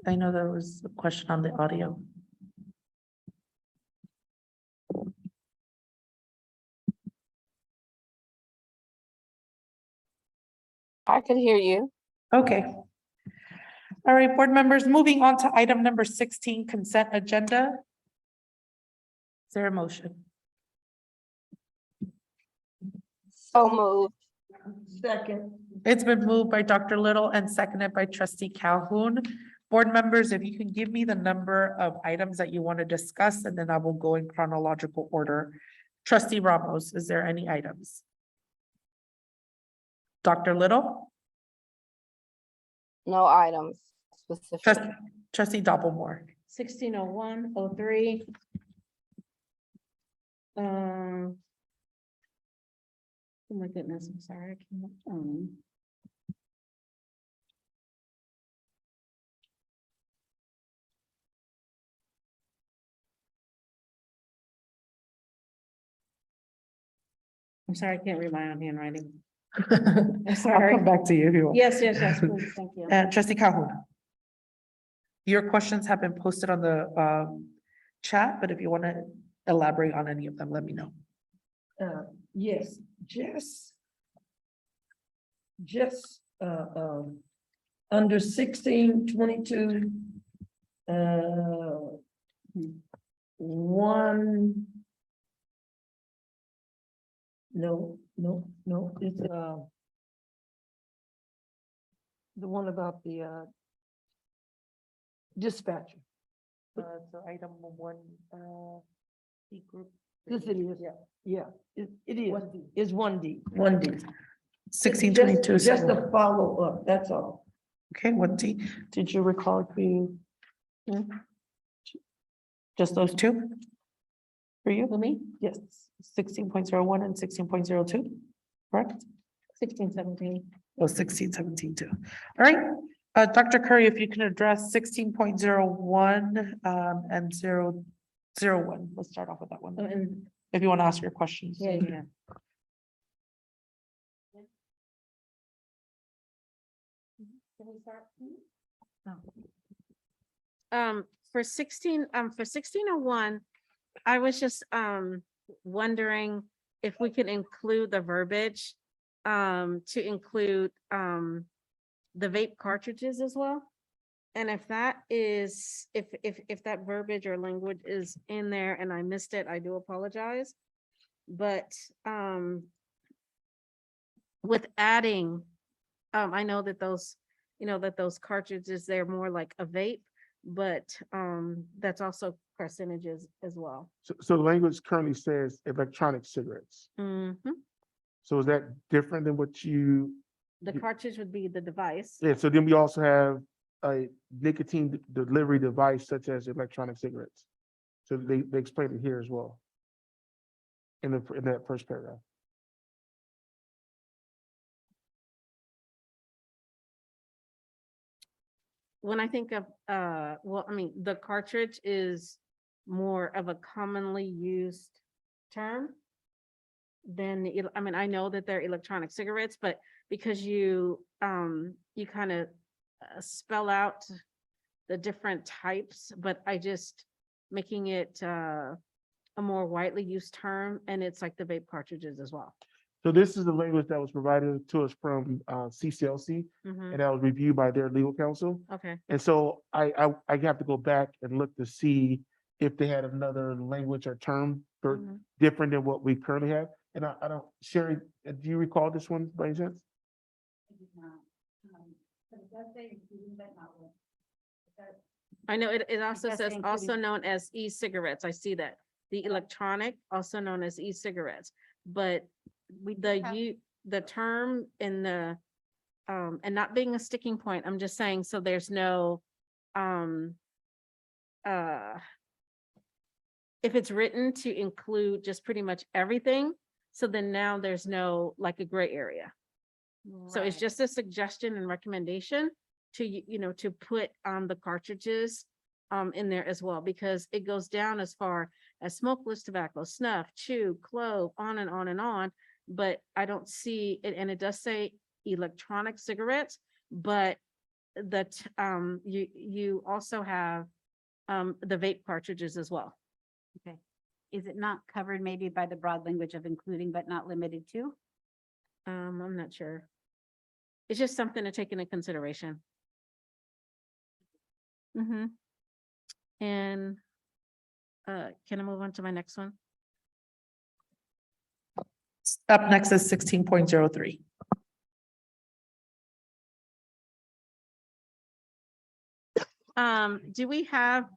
I know there was a question on the audio. I could hear you. Okay. All right, board members, moving on to item number 16, consent agenda. Is there a motion? So moved. Second. It's been moved by Dr. Little and seconded by Trustee Calhoun. Board members, if you can give me the number of items that you want to discuss, and then I will go in chronological order. Trustee Ramos, is there any items? Dr. Little? No items specific. Trustee Dopplemore? 160103. Oh my goodness, I'm sorry. I can't. I'm sorry, I can't read my own handwriting. I'm sorry. I'll come back to you if you want. Yes, please, thank you. Trustee Calhoun? Your questions have been posted on the chat, but if you want to elaborate on any of them, let me know. Yes, just under 1622, one. No, it's the one about the dispatcher. So item one, C group. Yes, it is. Yeah, it is. 1D. It's 1D. 1622. Just a follow up, that's all. Okay, 1D. Did you recall if you? Just those two? For you? For me? Yes, 16.01 and 16.02, correct? 1617. Oh, 1617 too. All right, Dr. Curry, if you can address 16.01 and 001. Let's start off with that one. And If you want to ask your questions. yeah. Can we start? For 1601, I was just wondering if we could include the verbiage to include the vape cartridges as well. And if that is, if that verbiage or language is in there and I missed it, I do apologize. But with adding, I know that those, that those cartridges, they're more like a vape, but that's also carcinogens as well. So the language currently says electronic cigarettes. Mhm. So is that different than what you? The cartridge would be the device. Yeah, so then we also have a nicotine delivery device such as electronic cigarettes. So they explain it here as well. In that first paragraph. When I think of, well, I mean, the cartridge is more of a commonly used term. then, I mean, I know that they're electronic cigarettes, but because you kind of spell out the different types, but I just making it a more widely used term, and it's like the vape cartridges as well. So this is the language that was provided to us from CCLC, Mhm. and that was reviewed by their legal counsel. Okay, And so I have to go back and look to see if they had another language or term for Mhm. different than what we currently have. And I don't, Sherry, do you recall this one by any chance? I know it also does say says including- also known as e-cigarettes. I see that. The electronic, also known as e-cigarettes, but the term in the, and not being a sticking point, I'm just saying, so there's no, if it's written to include just pretty much everything, so then now there's no, like, a gray area. So it's Right. just a suggestion and recommendation to, to put the cartridges in there as well, because it goes down as far as smokeless tobacco, snuff, chew, clove, on and on and on. But I don't see it, and it does say electronic cigarettes, but you also have the vape cartridges as well. Okay. Is it not covered maybe by the broad language of including but not limited to? I'm not sure. It's just something to take into consideration. Mm-hmm. And can I move on to my next one? Up next is 16.03. Do we have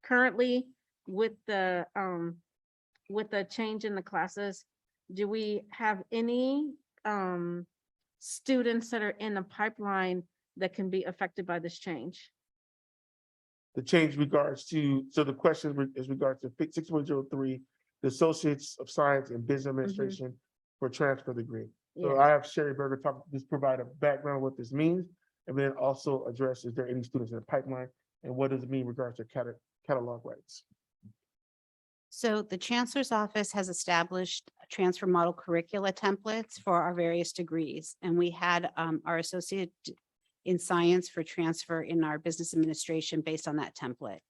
currently with the change in the classes, do we have any students that are in the pipeline that can be affected by this change? The change regards to, so the question is regards to 6.03, the Associates of Science in Business Administration for transfer degree. So Yes. I have Sherry Berger just provide a background of what this means, and then also address, is there any students in the pipeline, and what does it mean in regards to catalog rights? So the Chancellor's Office has established transfer model curricula templates for our various degrees. And we had our associate in science for transfer in our business administration based on that template.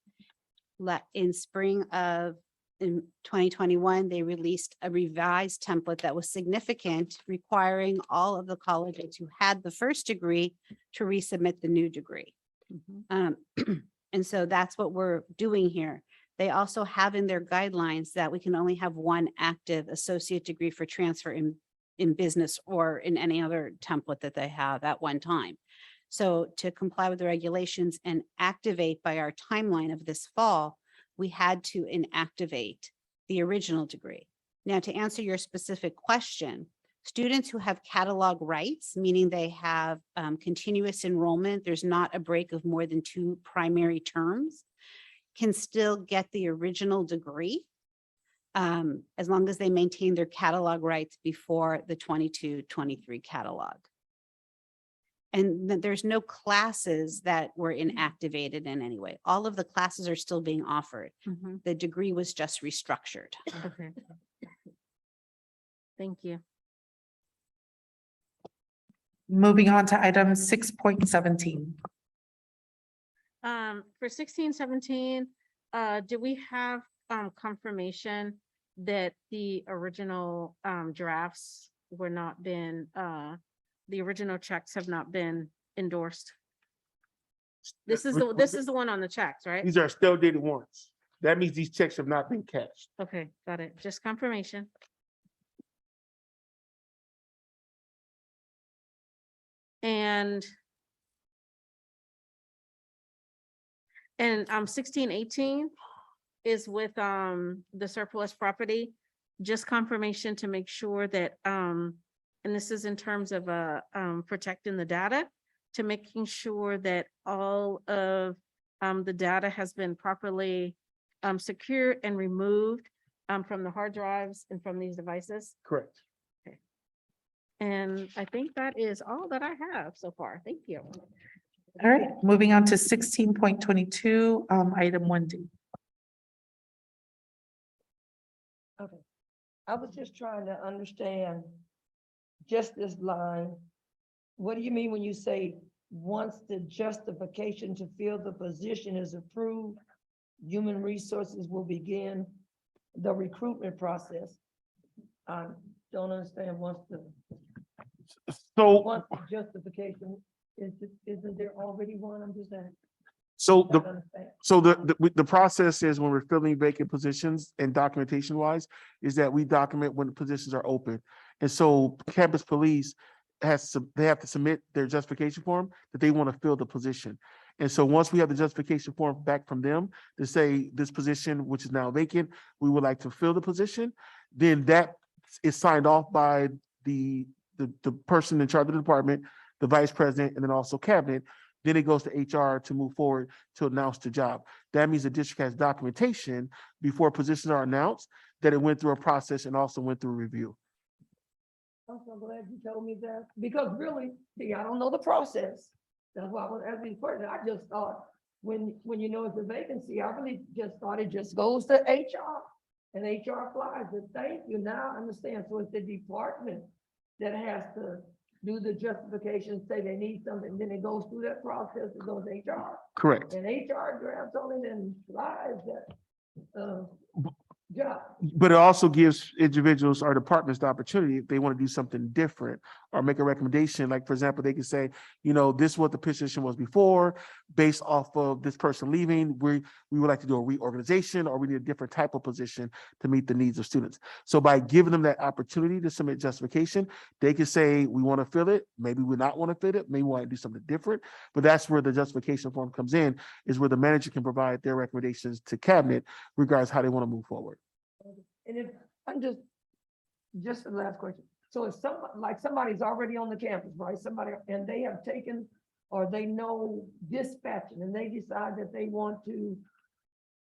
In spring of in 2021, they released a revised template that was significant, requiring all of the colleges who had the first degree to resubmit the new degree. And so that's what we're doing here. They also have in their guidelines that we can only have one active associate degree for transfer in business or in any other template that they have at one time. So to comply with the regulations and activate by our timeline of this fall, we had to inactivate the original degree. Now, to answer your specific question, students who have catalog rights, meaning they have continuous enrollment, there's not a break of more than 2 primary terms, can still get the original degree as long as they maintain their catalog rights before the 22-23 catalog. And there's no classes that were inactivated in any way. All of the classes are still being offered. The degree was just restructured. Okay. Thank you. Moving on to item 6.17. For 16-17, do we have confirmation that the original drafts were not been, the original checks have not been endorsed? This is the one on the checks, right? These are still dated warrants. That means these checks have not been cashed. Okay, got it. Just confirmation. And 16-18 is with the surplus property, just confirmation to make sure that and this is in terms of protecting the data, to making sure that all of the data has been properly secured and removed from the hard drives and from these devices. Correct. Okay. And I think that is all that I have so far. Thank you. All right, moving on to 16.22, item 1D. Okay. I was just trying to understand just this line. What do you mean when you say, once the justification to fill the position is approved, human resources will begin the recruitment process? I don't understand once the justification, isn't there already one? I'm just saying. So Don't understand. the process is when we're filling vacant positions and documentation wise, is that we document when the positions are open. And so campus police they have to submit their justification form that they want to fill the position. And so once we have the justification form back from them to say this position, which is now vacant, we would like to fill the position, then that is signed off by the person in charge of the department, the vice president, and then also cabinet. Then it goes to HR to move forward to announce the job. That means the district has documentation before positions are announced, that it went through a process and also went through a review. I'm so glad you told me that, because really, see, I don't know the process. That's why I was asking the question. I just thought, when you know it's a vacancy, I really just thought it just goes to HR. And HR applies it. Thank you, now I understand. So it's the department that has to do the justification, say they need something, then it goes through that process, it goes to HR. Correct. And HR drafts on it and slides that, job. But it also gives individuals or departments the opportunity, if they want to do something different or make a recommendation, like for example, they can say, you know, this is what the position was before, based off of this person leaving, we would like to do a reorganization, or we need a different type of position to meet the needs of students. So by giving them that opportunity to submit justification, they can say, we want to fill it, maybe we not want to fill it, maybe we want to do something different. But that's where the justification form comes in, is where the manager can provide their recommendations to cabinet regards how they want to move forward. And if, I'm just the last question. So if somebody's already on the campus, right? Somebody, and they have taken, or they know dispatching, and they decide that they want to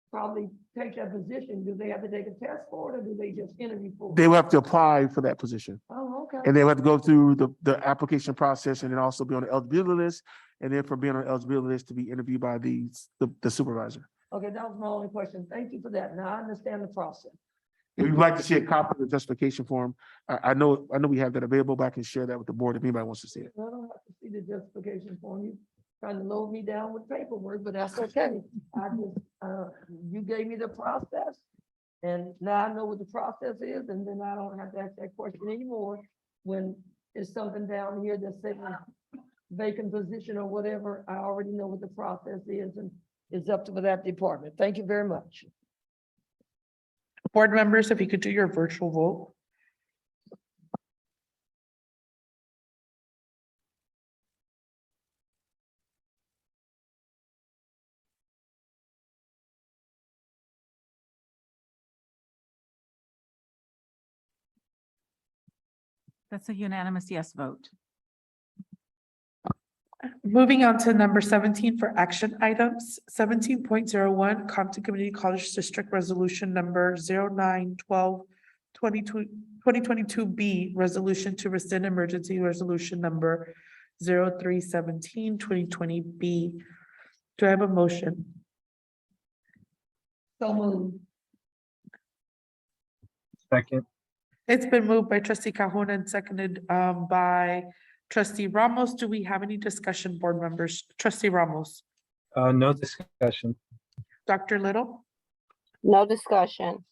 probably take that position, do they have to take a test for it, or do they just interview for it? They will have to apply for that position. Oh, okay. And they have to go through the application process and then also be on the eligibility list. And then for being on the eligibility list to be interviewed by the supervisor. Okay, that was my only question. Thank you for that. Now I understand the process. If you'd like to see a copy of the justification form, I know we have that available, but I can share that with the board if anybody wants to see it. I don't have to see the justification form. You trying to load me down with paperwork, but that's okay. I just, you gave me the process. And now I know what the process is, and then I don't have to ask that question anymore when it's something down here that's saying vacant position or whatever. I already know what the process is, and it's up to that department. Thank you very much. Board members, if you could do your virtual vote. That's a unanimous yes vote. Moving on to number 17 for action items, 17.01 Compton Community College District Resolution number 09/12/2022B, resolution to rescind emergency resolution number 03/17/2020B. Do I have a motion? So moved. Second. It's been moved by trustee Cajon and seconded by trustee Ramos. Do we have any discussion, board members? Trustee Ramos, No discussion. Dr. Little, No discussion.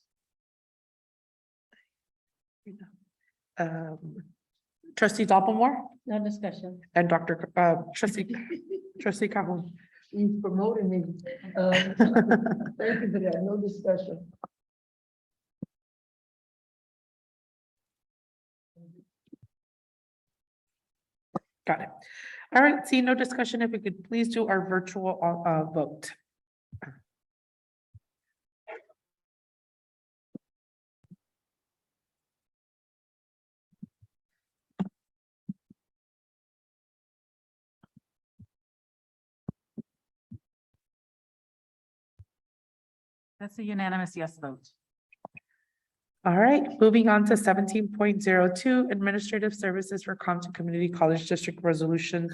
trustee Dopplemore, No discussion. and trustee Cajon. He's promoting me. Thank you for that. No discussion. Got it. All right, see no discussion. If we could please do our virtual vote. That's a unanimous yes vote. All right, moving on to 17.02 Administrative Services for Compton Community College District Resolution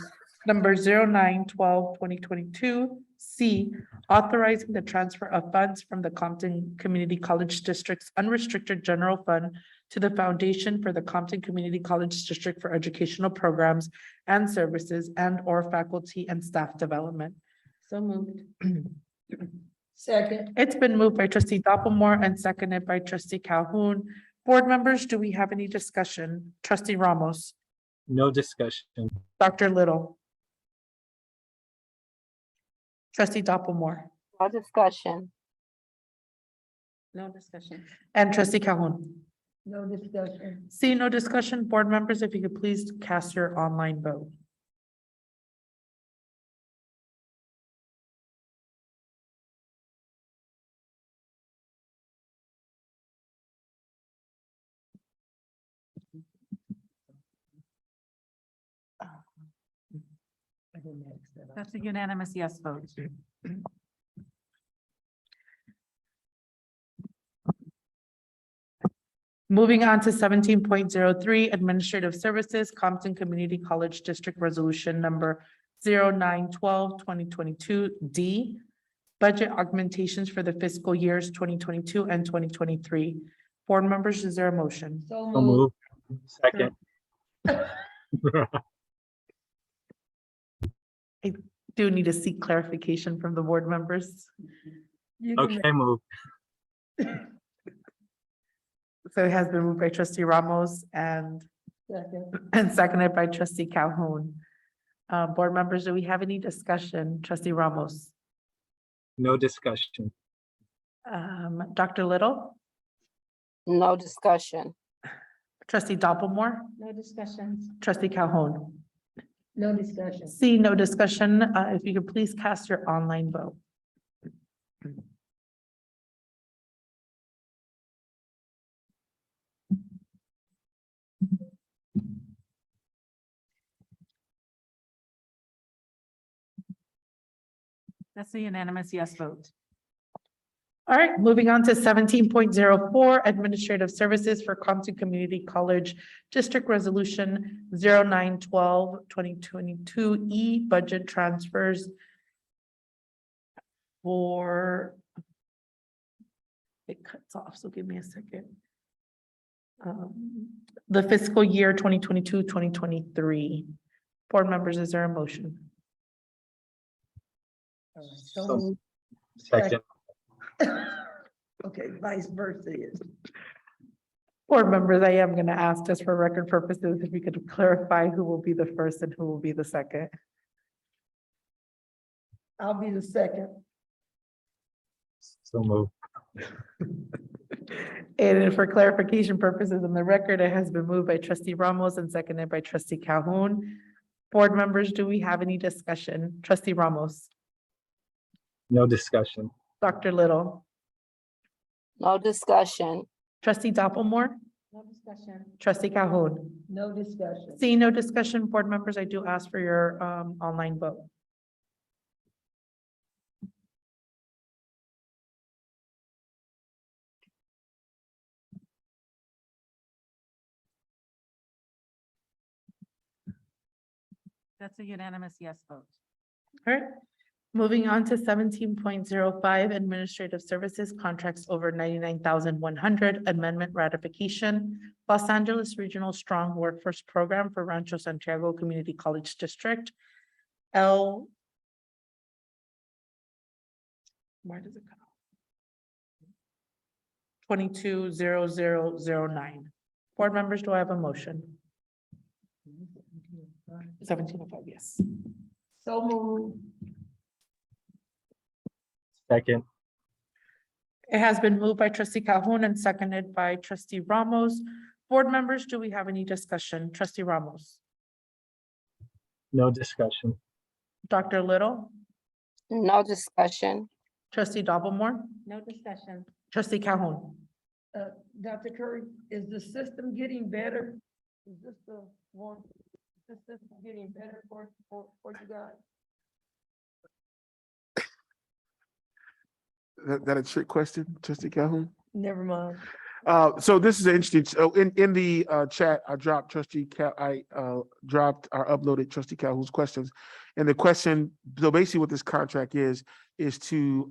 number 09/12/2022 C, authorizing the transfer of funds from the Compton Community College District's unrestricted general fund to the Foundation for the Compton Community College District for Educational Programs and Services and/or Faculty and Staff Development. So moved. Second. It's been moved by trustee Dopplemore and seconded by trustee Calhoun. Board members, do we have any discussion? Trustee Ramos, No discussion. Dr. Little. Trustee Dopplemore No discussion. No discussion. and trustee Calhoun. No discussion. See no discussion. Board members, if you could please cast your online vote. That's a unanimous yes vote. Moving on to 17.03 Administrative Services, Compton Community College District Resolution Number 0912-2022 D. Budget augmentations for the fiscal years 2022 and 2023. Board members, is there a motion? So So moved. move. Second. Do need to seek clarification from the board members. You can Okay, move. So it has been moved by trustee Ramos and second. seconded by trustee Calhoun. Board members, do we have any discussion? Trustee Ramos, No discussion. Dr. Little, No discussion. trustee Dopplemore, No discussions. trustee Calhoun. No discussion. See no discussion. If you could please cast your online vote. That's a unanimous yes vote. All right, moving on to 17.04 Administrative Services for Compton Community College District Resolution 0912-2022 E Budget Transfers for it cuts off, so give me a second. The fiscal year 2022-2023. Board members, is there a motion? So second. Okay, vice versa is. Board members, I am going to ask just for record purposes, if you could clarify who will be the first and who will be the second. I'll be the second. So move. And for clarification purposes in the record, it has been moved by trustee Ramos and seconded by trustee Calhoun. Board members, do we have any discussion? Trustee Ramos, No discussion. Dr. Little, No discussion. trustee Dopplemore, No discussion. trustee Calhoun. No discussion. Seeing no discussion, board members, I do ask for your online vote. That's a unanimous yes vote. All right, moving on to 17.05 Administrative Services Contracts over 99,100 Amendment Ratification. Los Angeles Regional Strong Workforce Program for Rancho Santiago Community College District. Why does it cut off? 220009. Board members, do I have a motion? 1705, yes. So moved. Second. It has been moved by trustee Calhoun and seconded by trustee Ramos. Board members, do we have any discussion? Trustee Ramos, No discussion. Dr. Little, No discussion. trustee Dopplemore, No discussion. trustee Calhoun. Dr. Curry, is the system getting better? Is this the one? Is the system getting better for you guys? That a trick question, trustee Calhoun? Never mind. So this is interesting. So in the chat, I dropped uploaded trustee Calhoun's questions. And the question, so basically what this contract is to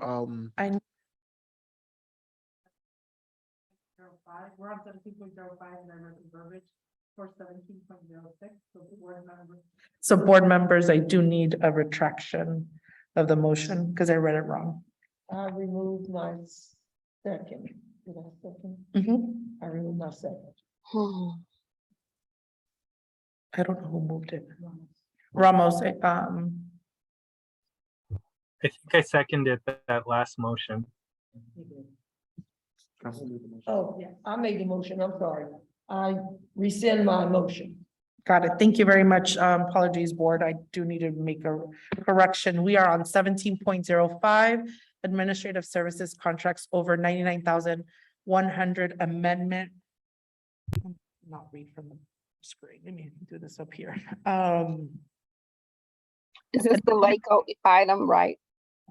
We're on 17.05 and I read the verbiage for 17.06. So board members, I do need a retraction of the motion because I read it wrong. I removed my second. Did I second? I removed my second. I don't know who moved it. Ramos, I think I seconded that last motion. Oh, I made the motion. I'm sorry. I rescind my motion. got it. Thank you very much. Apologies, board. I do need to make a correction. We are on 17.05, administrative services contracts over 99,100 amendment. Not read from the screen. Let me do this up here. Is this the LACO item, right?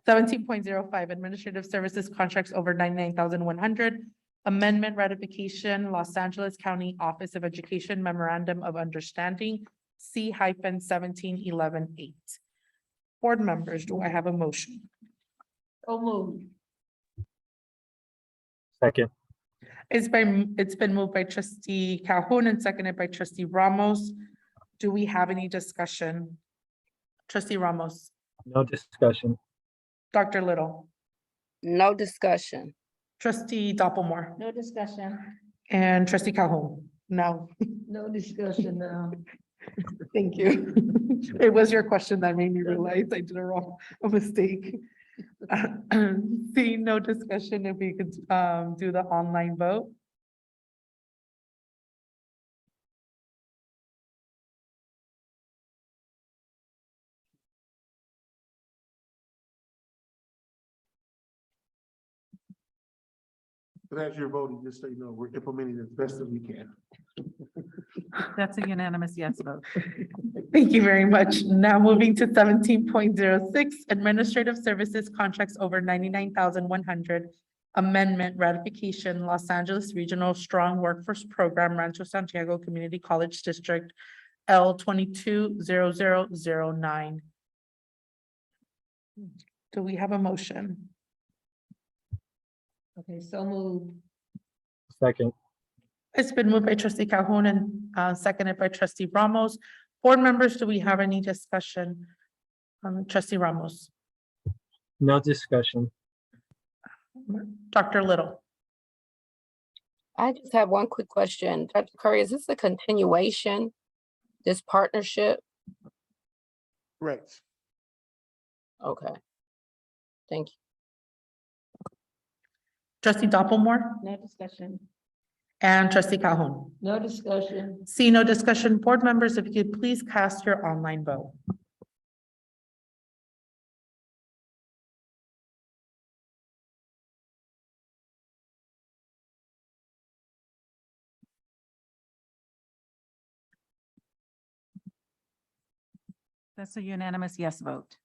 17.05, administrative services contracts over 99,100. Amendment ratification, Los Angeles County Office of Education Memorandum of Understanding, C-1711-8. Board members, do I have a motion? So moved. Second. It's been moved by trustee Calhoun and seconded by trustee Ramos. Do we have any discussion? Trustee Ramos, No discussion. Dr. Little, No discussion. trustee Dopplemore, No discussion. and trustee Calhoun. No, No discussion now. thank you. It was your question that made me realize I did a mistake. Seeing no discussion, if we could do the online vote. But as you're voting, just so you know, we're implementing as best as we can. That's a unanimous yes vote. Thank you very much. Now moving to 17.06, administrative services contracts over 99,100. Amendment ratification, Los Angeles Regional Strong Workforce Program, Rancho Santiago Community College District, L 220009. Do we have a motion? Okay, so moved. Second. It's been moved by trustee Calhoun and seconded by trustee Ramos. Board members, do we have any discussion? Trustee Ramos, No discussion. Dr. Little. I just have one quick question. Dr. Curry, is this a continuation, this partnership? Correct. Okay. Thank you. Trustee Dopplemore No discussion. and trustee Calhoun. No discussion. See no discussion. Board members, if you could please cast your online vote. That's a unanimous yes vote.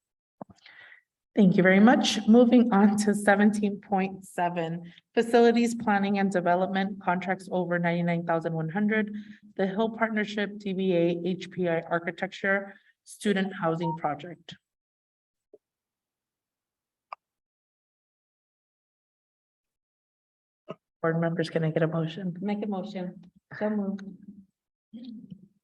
Thank you very much. Moving on to 17.7, facilities planning and development contracts over 99,100. The Hill Partnership DBA HPI Architecture Student Housing Project. Board members, can I get a motion? Make a motion. So moved.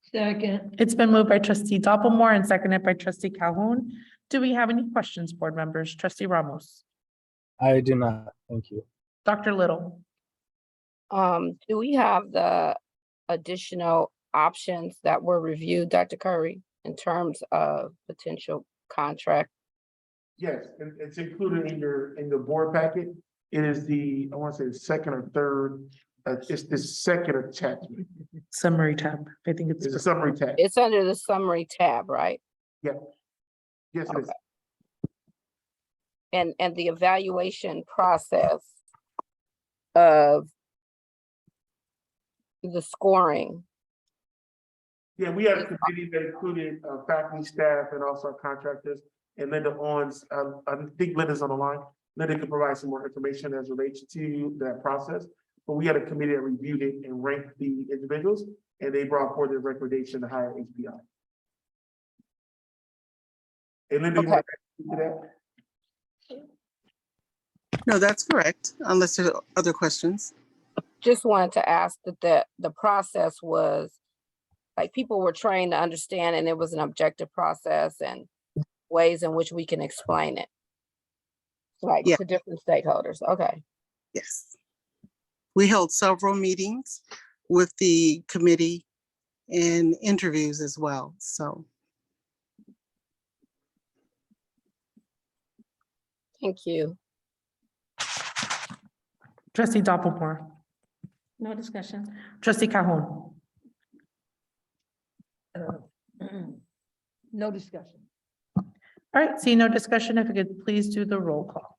Second. It's been moved by trustee Dopplemore and seconded by trustee Calhoun. Do we have any questions, board members? Trustee Ramos, I do not. Thank you. Dr. Little, Do we have the additional options that were reviewed, Dr. Curry, in terms of potential contract? Yes, and it's included in the board packet. It is the, I want to say the second or third, it's the second attachment. summary tab. I think It's a it's, summary tab. It's under the summary tab, right? Yes, it is. And the evaluation process of the scoring. Yeah, we had a committee that included faculty, staff, and also contractors. And Linda Owens, I think Linda's on the line. Linda could provide some more information as relates to that process. But we had a committee that reviewed it and ranked the individuals, and they brought forward their recommendation to hire HPI. And Linda, you want to add to that? No, that's correct, unless there are other questions. just wanted to ask that the process was, like, people were trained to understand, and it was an objective process and ways in which we can explain it. Like Yeah. to different stakeholders. Okay. Yes. We held several meetings with the committee and interviews as well, so. Thank you. Trustee Dopplemore, No discussion. trustee Calhoun, No discussion. all right, see no discussion, if you could please do the roll call.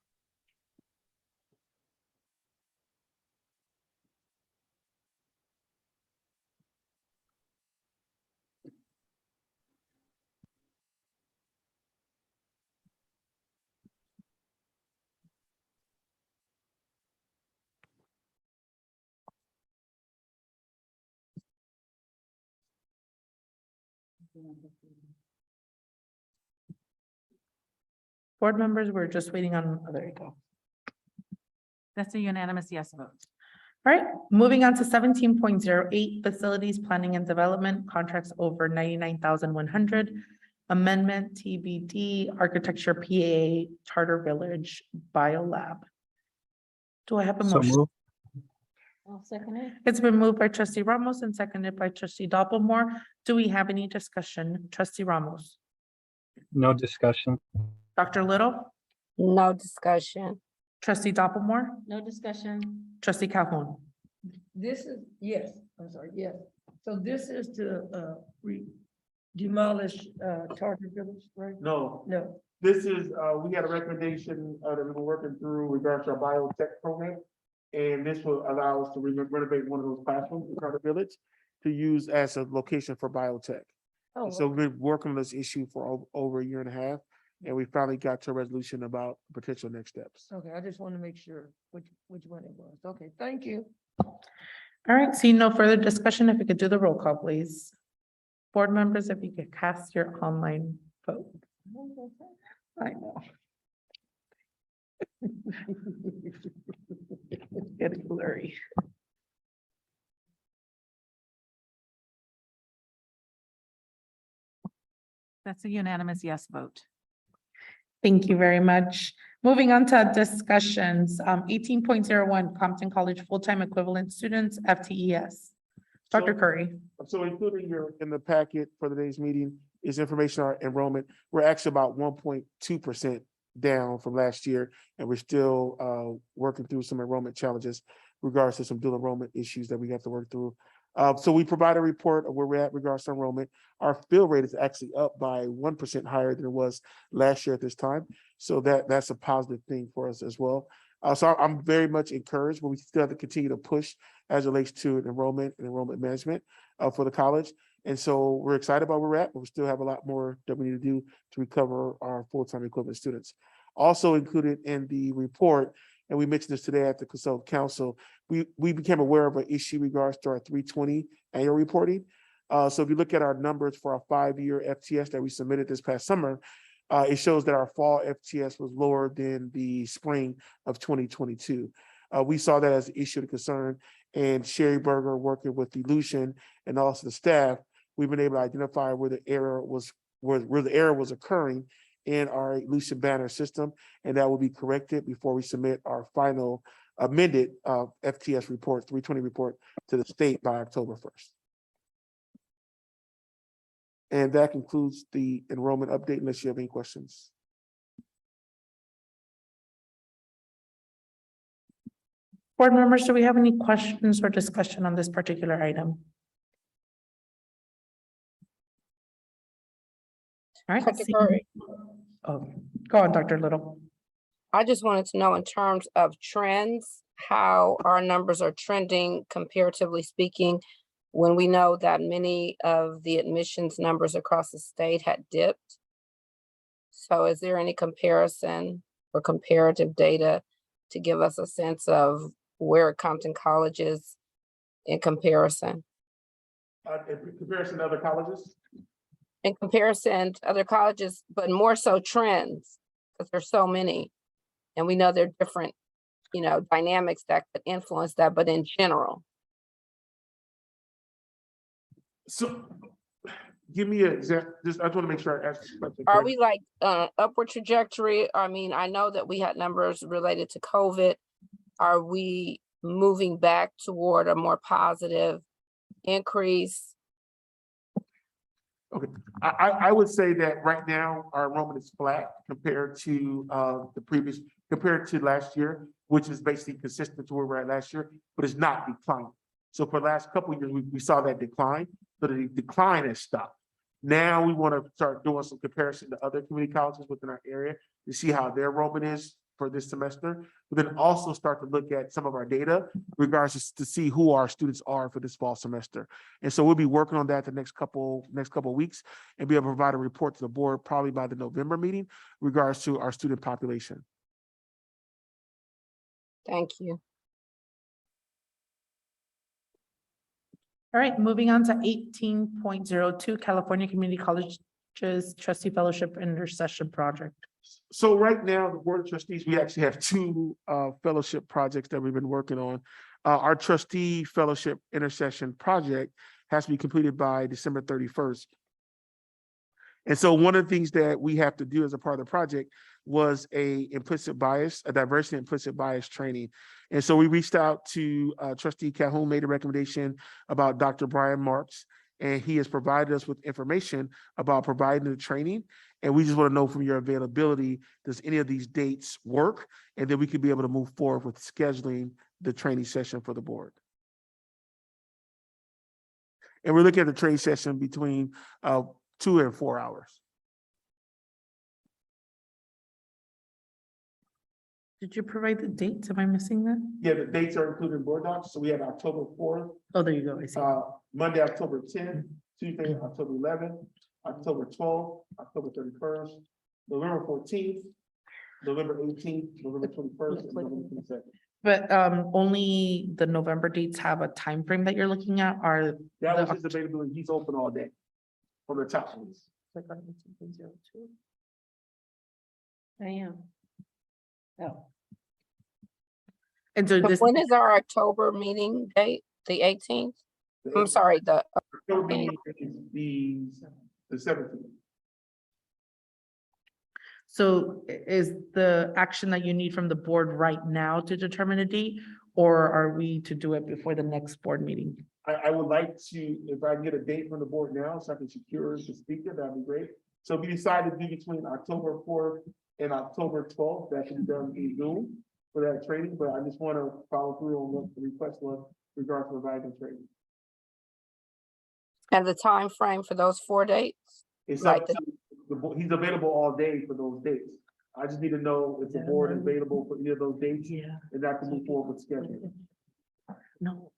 Board members, we're just waiting on, oh, there you go. That's a unanimous yes vote. All right, moving on to 17.08, facilities planning and development, contracts over 99,100. Amendment TBD, architecture PA, Charter Village, Biolab. Do I have a So motion? moved. I'll second it. It's been moved by trustee Ramos and seconded by trustee Dopplemore. Do we have any discussion? Trustee Ramos, No discussion. Dr. Little, No discussion. trustee Dopplemore, No discussion. trustee Calhoun. This is, yes, I'm sorry, yes. So this is to demolish Target Village, right? No, No. this is, we had a recommendation that we were working through regards to our biotech program. And this will allow us to renovate one of those classrooms in Carter Village to use as a location for biotech. Oh, So we've been working on this issue for over a year and a half, and we finally got to a resolution about potential next steps. okay, I just want to make sure which one it was. Okay, thank you. All right, seeing no further discussion, if you could do the roll call, please. Board members, if you could cast your online vote. I know. It's getting blurry. That's a unanimous yes vote. Thank you very much. Moving on to discussions, 18.01 Compton College full-time equivalent students, FTES. Dr. So- Curry. So including in the packet for today's meeting is information on enrollment. We're actually about 1.2% down from last year, and we're still working through some enrollment challenges regards to some dual enrollment issues that we have to work through. So we provide a report of where we're at regards to enrollment. Our fill rate is actually up by 1% higher than it was last year at this time. So that's a positive thing for us as well. So I'm very much encouraged, but we still have to continue to push as it relates to enrollment and enrollment management for the college. And so we're excited about where we're at, but we still have a lot more that we need to do to recover our full-time equivalent students. Also included in the report, and we mentioned this today at the Consult Council, we became aware of an issue regards to our 320 annual reporting. So if you look at our numbers for our 5-year FTS that we submitted this past summer, it shows that our fall FTS was lower than the spring of 2022. We saw that as an issue of concern, and Sherry Berger, working with the Lucian and also the staff, we've been able to identify where the error was occurring in our Lucian banner system, and that will be corrected before we submit our final amended FTS report, 320 report, to the state by October 1st. And that concludes the enrollment update, unless you have any questions. Board members, do we have any questions or discussion on this particular item? All right. Dr. Curry, Oh, go on, Dr. Little. I just wanted to know in terms of trends, how our numbers are trending comparatively speaking, when we know that many of the admissions numbers across the state had dipped. So is there any comparison or comparative data to give us a sense of where Compton College is in comparison? In comparison to other colleges? In comparison to other colleges, but more so trends, because there's so many. And we know they're different dynamics that could influence that, but in general. So give me a, just, I just want to make sure I ask this question. Are correct. we like upward trajectory? I mean, I know that we had numbers related to COVID. Are we moving back toward a more positive increase? Okay, I would say that right now our enrollment is flat compared to compared to last year, which is basically consistent to where we're at last year, but it's not declining. So for the last couple of years, we saw that decline, but the decline has stopped. Now we want to start doing some comparison to other community colleges within our area to see how their enrollment is for this semester, but then also start to look at some of our data regards to see who our students are for this fall semester. And so we'll be working on that the next couple of weeks and be able to provide a report to the board probably by the November meeting regards to our student population. Thank you. All right, moving on to 18.02, California Community Colleges Trustee Fellowship Intercession Project. So right now, the Board of Trustees, we actually have two fellowship projects that we've been working on. Our trustee fellowship intercession project has to be completed by December 31st. And so one of the things that we have to do as a part of the project was a diversity implicit bias training. And so we reached out to Trustee Calhoun, made a recommendation about Dr. Brian Marks, and he has provided us with information about providing the training. And we just want to know from your availability, does any of these dates work? And then we could be able to move forward with scheduling the training session for the board. And we're looking at the training session between 2 and 4 hours. Did you provide the dates? Am I missing that? Yeah, the dates are included in board docs. So we have October 4th, Oh, there you go. I see. Monday, October 10th, Tuesday, October 11th, October 12th, October 31st, November 14th, November 18th, November 21st, and November 22nd. But only the November dates have a time frame that you're looking at, or That was the his availability. He's open all day from the top list. I am. Oh. And so But this, when is our October meeting date? The 18th? I'm sorry, the October meeting is the 17th. so is the action that you need from the board right now to determine a date, or are we to do it before the next board meeting? I would like to, if I can get a date from the board now, so I can secure the speaker, that'd be great. So if we decide to do between October 4th and October 12th, that can be done in Zoom for that training, but I just want to follow through on what the request was regarding providing training. and the time frame for those 4 dates? It's Like up to the board. He's available all day for those dates. I just need to know if the board is available for any of those dates, Yeah. and I can move forward with scheduling. No.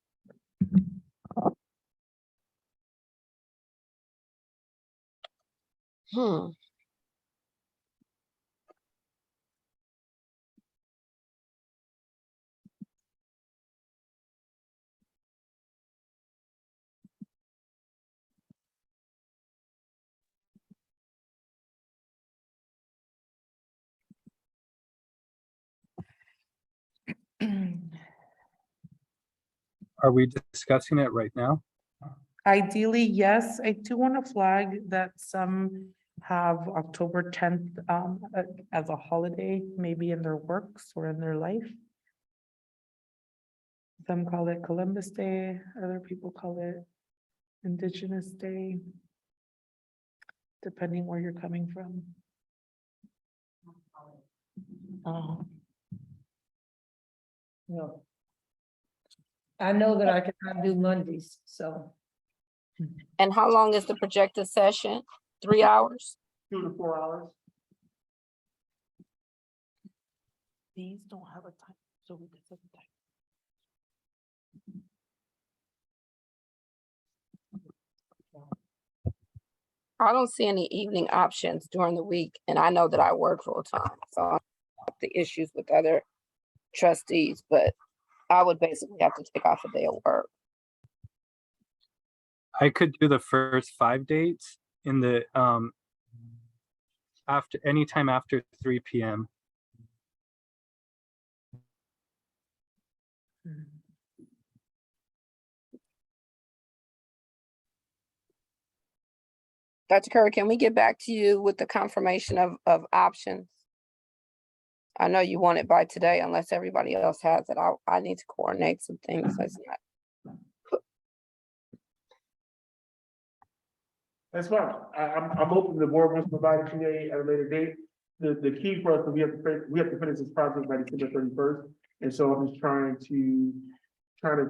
Hmm. Are we discussing it right now? Ideally, yes. I do want to flag that some have October 10th as a holiday, maybe in their works or in their life. Some call it Columbus Day, other people call it Indigenous Day, depending where you're coming from. Oh, No. I know that I cannot do Mondays, so. And how long is the projected session? 3 hours? 2 to 4 hours. these don't have a time, so we could set the time. I don't see any evening options during the week, and I know that I work full time, so I have the issues with other trustees, but I would basically have to take off a day of work. I could do the first 5 dates in the anytime after 3 p.m. Dr. Curry, can we get back to you with the confirmation of options? I know you want it by today unless everybody else has it. I need to coordinate some things. So it's not. That's fine. I'm open, the board wants to provide it today at a later date. The key for us, is we have to finish this project by December 31st. And so I'm just trying to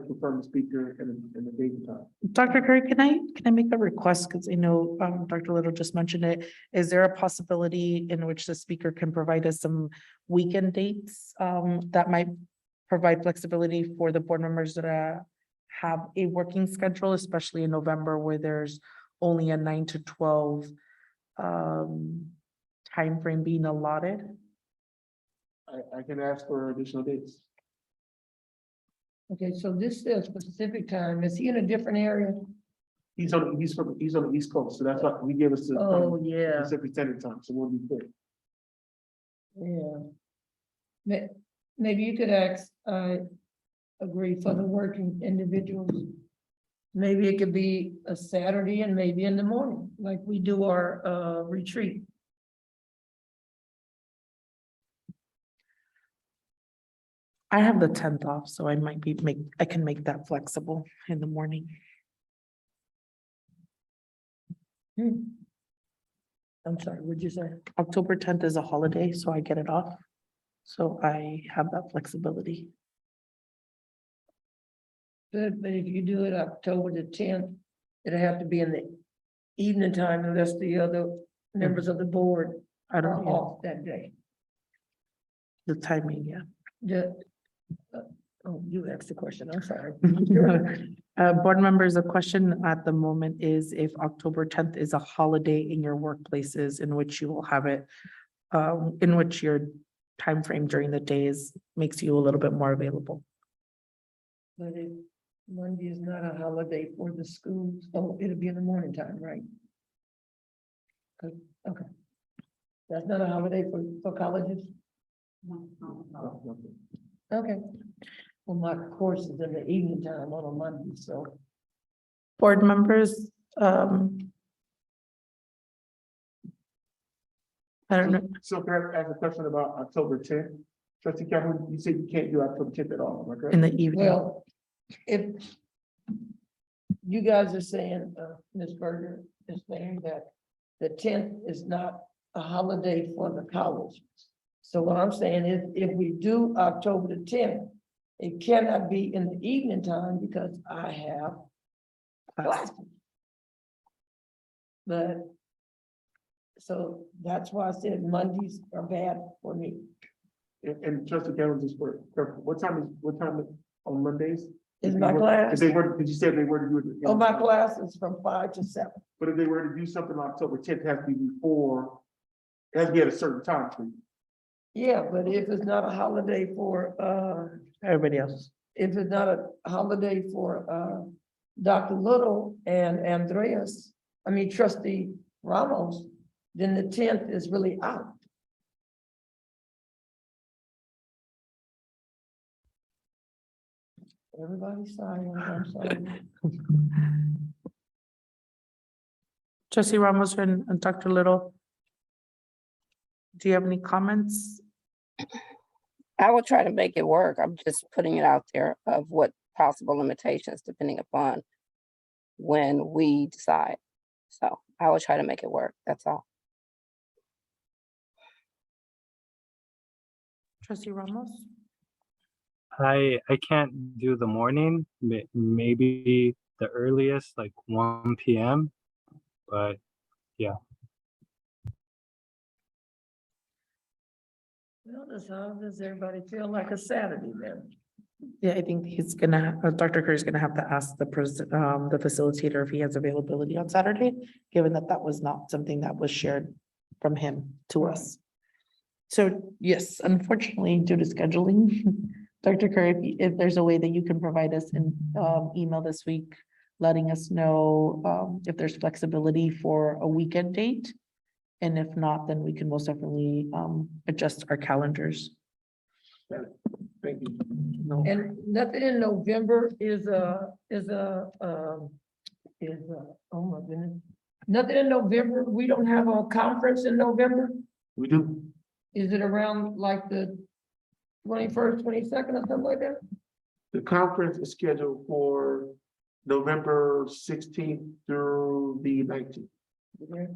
confirm the speaker and the date and time. Dr. Curry, can I make a request? Because I know Dr. Little just mentioned it. Is there a possibility in which the speaker can provide us some weekend dates that might provide flexibility for the board members that have a working schedule, especially in November where there's only a 9 to 12 timeframe being allotted? I can ask for additional dates. Okay, so this says Pacific time. Is he in a different area? He's on the East Coast, so that's why we gave us the Oh, yeah, Pacific Standard Time, so we'll be clear. yeah. Maybe you could ask, agree for the working individuals. Maybe it could be a Saturday and maybe in the morning, like we do our retreat. I have the 10th off, so I can make that flexible in the morning. I'm sorry, what'd you say? October 10th is a holiday, so I get it off. So I have that flexibility. Good, but if you do it October the 10th, it'll have to be in the evening time unless the other members of the board I are don't know off that day. the timing, yeah. Oh, you asked the question, I'm sorry. Board members, the question at the moment is if October 10th is a holiday in your workplaces in which you will have it, in which your time frame during the days makes you a little bit more available. But if Monday is not a holiday for the schools, oh, it'll be in the morning time, right? Okay. That's not a holiday for colleges? Okay. Well, my course is in the evening time on a Monday, so. Board members, I don't know. So can I ask a question about October 10th? Trustee Calhoun, you said you can't do October 10th at all, am I correct? In the evening. Well, if you guys are saying, Ms. Berger is saying that the 10th is not a holiday for the college. So what I'm saying is if we do October the 10th, it cannot be in the evening time because I have classes. But, so that's why I said Mondays are bad for me. And Trustee Calhoun, just for, what time on Mondays? Is my class, If they were, did you say if they were to do it? oh, my class is from 5 to 7. But if they were to do something on October 10th, it has to be before, it has to be at a certain time, please. Yeah, but if it's not a holiday for, Everybody else. if it's not a holiday for, Dr. Little and Andreas, Trustee Ramos, then the 10th is really out. Everybody's silent, I'm sorry. Trustee Ramos and Dr. Little. Do you have any comments? I will try to make it work. I'm just putting it out there of what possible limitations depending upon when we decide. So I will try to make it work. That's all. Trustee Ramos? I can't do the morning, maybe the earliest, like 1 p.m. But yeah. Well, how does everybody feel like a Saturday then? Yeah, I think he's gonna, Dr. Kerr is gonna have to ask the the facilitator if he has availability on Saturday, given that that was not something that was shared from him to us. So yes, unfortunately, due to scheduling, Dr. Kerr, if there's a way that you can provide us an email this week, letting us know if there's flexibility for a weekend date. And if not, then we can most definitely adjust our calendars. Thank Thank you. And nothing in November oh my goodness. Nothing in November, we don't have a conference in November? We do. Is it around like the 21st, 22nd or something like that? The conference is scheduled for November 16th through the 19th. Okay.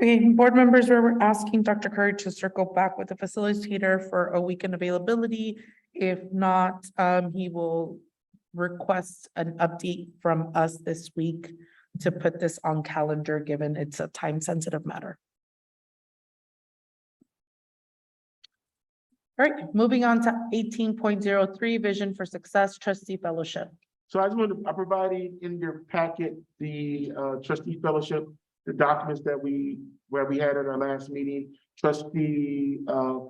Okay, board members, we're asking Dr. Curry to circle back with the facilitator for a weekend availability. If not, he will request an update from us this week to put this on calendar, given it's a time-sensitive matter. All right, moving on to 18.03, Vision for Success Trustee Fellowship. So I provided in your packet the trustee fellowship, the documents that we had at our last meeting. Trustee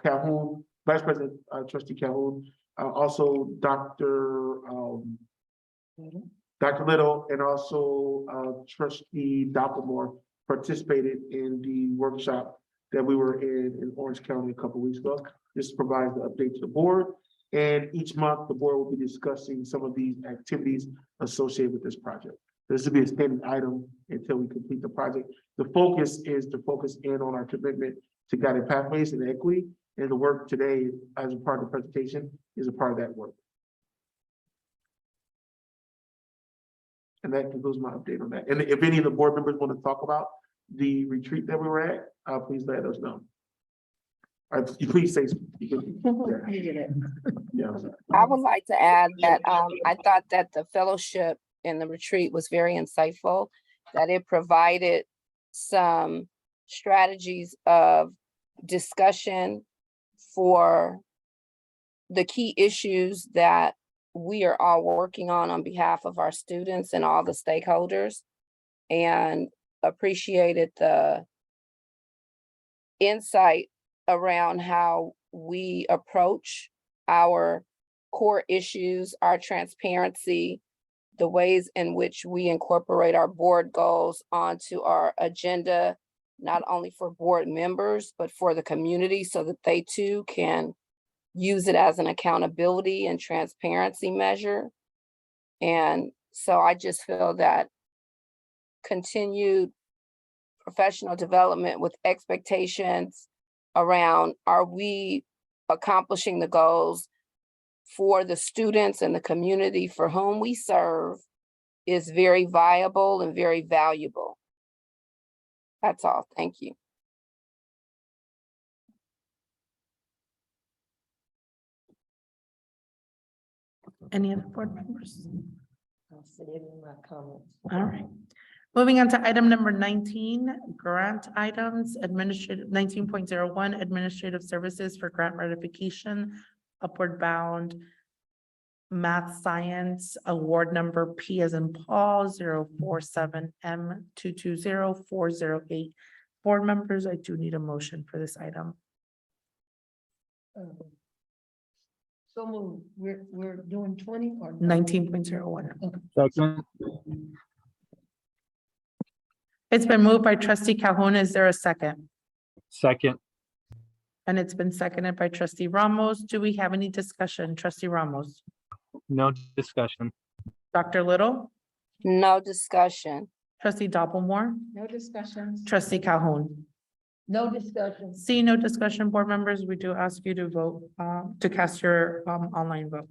Calhoun, Vice President Trustee Calhoun, also Dr. Little, and also Trustee Dopplemore participated in the workshop that we were in Orange County a couple weeks ago. This provides the update to the board. And each month, the board will be discussing some of these activities associated with this project. This will be a standing item until we complete the project. The focus is to focus in on our commitment to guided pathways and equity. And the work today, as a part of the presentation, is a part of that work. And that concludes my update on that. And if any of the board members want to talk about the retreat that we were at, please let us know. Please say. Yeah. I would like to add that I thought that the fellowship and the retreat was very insightful, that it provided some strategies of discussion for the key issues that we are all working on behalf of our students and all the stakeholders, and appreciated the insight around how we approach our core issues, our transparency, the ways in which we incorporate our board goals onto our agenda, not only for board members, but for the community, so that they too can use it as an accountability and transparency measure. And so I just feel that continued professional development with expectations around, are we accomplishing the goals for the students and the community for whom we serve, is very viable and very valuable. That's all. Thank you. Any other board members? I'll say it in my comments. All right. Moving on to item number 19, grant items, administrative 19.01, administrative services for grant ratification, upward bound math science award number P as in Paul 047M220408. Board members, I do need a motion for this item. So moved. We're doing 20 or 19.01. Second. It's been moved by trustee Calhoun. Is there a second? Second. And it's been seconded by trustee Ramos. Do we have any discussion? Trustee Ramos? No discussion. Dr. Little? No discussion. Trustee Dopplemore? No discussions. Trustee Calhoun? no discussion? See no discussion, board members. We do ask you to vote, to cast your online vote.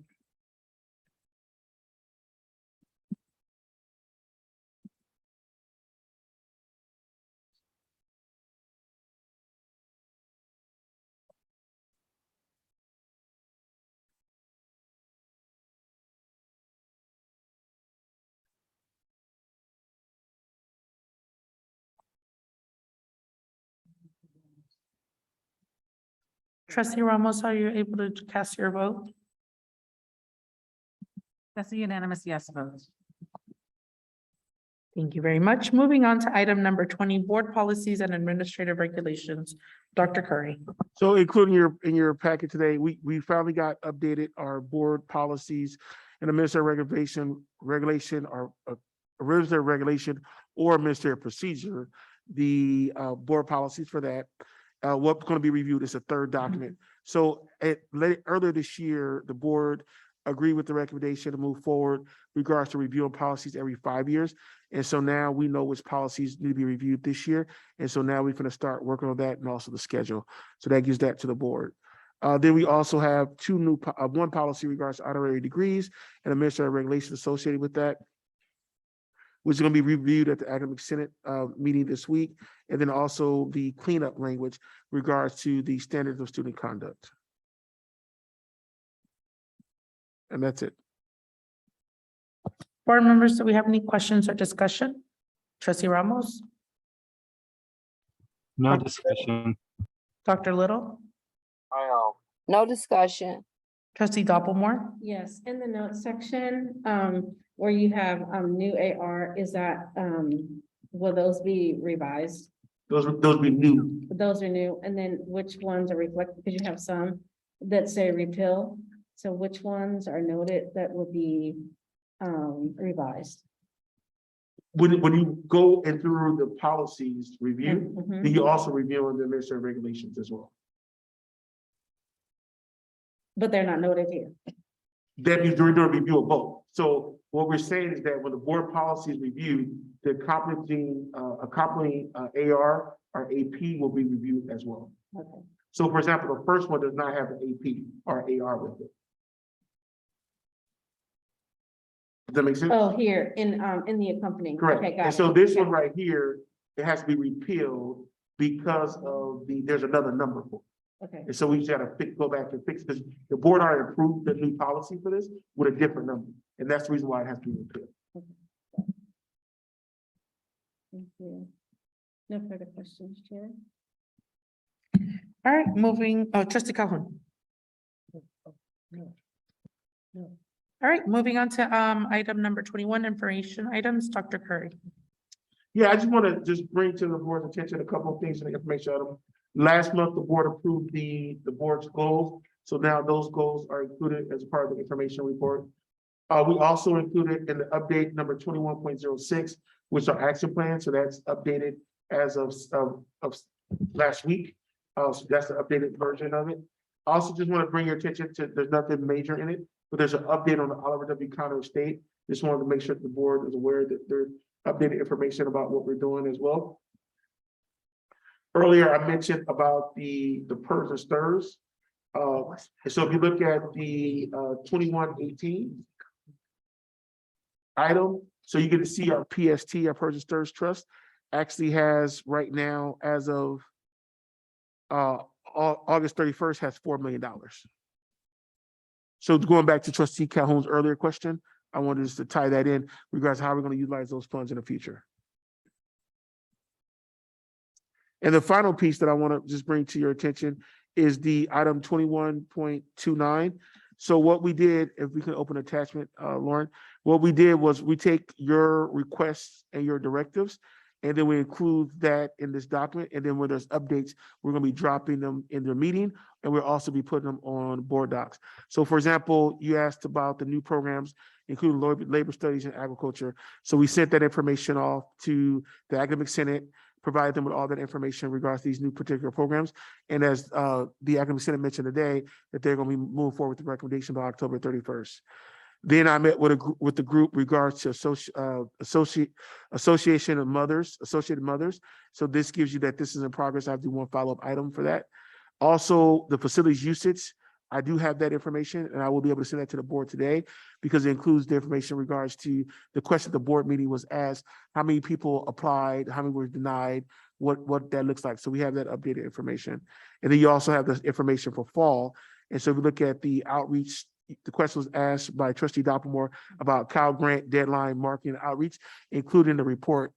Trustee Ramos, are you able to cast your vote? That's a unanimous yes vote. Thank you very much. Moving on to item number 20, board policies and administrative regulations. Dr. Curry. So including in your packet today, we finally got updated our board policies and administrative regulation or administrative regulation or administrative procedure, the board policies for that. What's going to be reviewed is a third document. So earlier this year, the board agreed with the recommendation to move forward regards to reviewing policies every 5 years. And so now we know which policies need to be reviewed this year. And so now we're going to start working on that and also the schedule. So that gives that to the board. Then we also have one policy regards to honorary degrees and administrative regulations associated with that, which is going to be reviewed at the Academic Senate meeting this week. And then also the cleanup language regards to the standards of student conduct. And that's it. Board members, do we have any questions or discussion? Trustee Ramos, No discussion. Dr. Little, No discussion. Trustee Dopplemore, Yes, in the notes section, where you have, new AR, is that, will those be revised? Those be new. Those are new, and then which ones are reflected, because you have some that say repeal. So which ones are noted that will be, revised? When you go and through the policies review, Mhm. then you also review the administrative regulations as well. But they're not noted here. That means during the review of both. So what we're saying is that when the board policy is reviewed, the accompanying AR or AP will be reviewed as well. Okay. So for example, the first one does not have an AP or AR with it. Does that make sense? Oh, here in the accompanying. Correct. Okay, got And it. so this Okay. one right here, it has to be repealed because of there's another number for it. Okay, And so we just gotta go back and fix, because the board already approved the new policy for this with a different number. And that's the reason why it has to be repealed. thank you. No further questions, Chair. all right, moving, Trustee Calhoun. All right, moving on to item number 21, information items, Dr. Curry. Yeah, I just want to just bring to the board's attention a couple of things in the information item. Last month, the board approved the board's goals. So now those goals are included as part of the information report. We also included in the update number 21.06, which are action plans. So that's updated as of last week. So that's the updated version of it. I also just want to bring your attention to, there's nothing major in it, but there's an update on the Oliver W. County Estate. Just wanted to make sure that the board is aware that there's updated information about what we're doing as well. Earlier, I mentioned about the PERS and STIRS. So if you look at the 2118 item, so you get to see our PST, our PERS and STIRS Trust, actually has right now, as of August 31st, has $4 million. So going back to Trustee Calhoun's earlier question, I wanted us to tie that in regards to how we're going to utilize those funds in the future. And the final piece that I want to just bring to your attention is the item 21.29. So what we did, if we can open attachment, Lauren, what we did was we take your requests and your directives, and then we include that in this document. And then when there's updates, we're going to be dropping them in their meeting, and we'll also be putting them on board docs. So for example, you asked about the new programs, including labor studies and agriculture. So we sent that information off to the Academic Senate, provide them with all that information in regards to these new particular programs. And as the Academic Senate mentioned today, that they're going to be moving forward with the recommendation by October 31st. Then I met with the group regards to Association of Mothers, Associated Mothers. So this gives you that this is in progress. I have to do one follow-up item for that. Also, the facilities usage, I do have that information, and I will be able to send that to the board today because it includes the information in regards to the question the board meeting was asked, how many people applied, how many were denied, what that looks like. So we have that updated information. And then you also have the information for fall. And so if we look at the outreach, the question was asked by Trustee Dopplemore about Cal Grant deadline marketing and outreach, including the report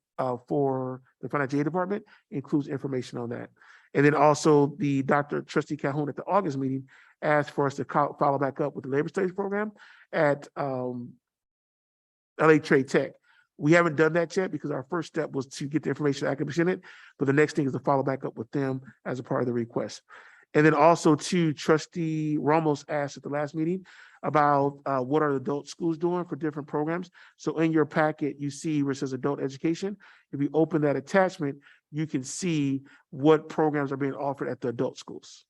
for the financial aid department, includes information on that. And then also the Trustee Calhoun at the August meeting asked for us to follow back up with the labor studies program at LA Trade Tech. We haven't done that yet because our first step was to get the information to Academic Senate, but the next thing is to follow back up with them as a part of the request. And then also Trustee Ramos asked at the last meeting about what are adult schools doing for different programs. So in your packet, you see where it says adult education. If you open that attachment, you can see what programs are being offered at the adult schools.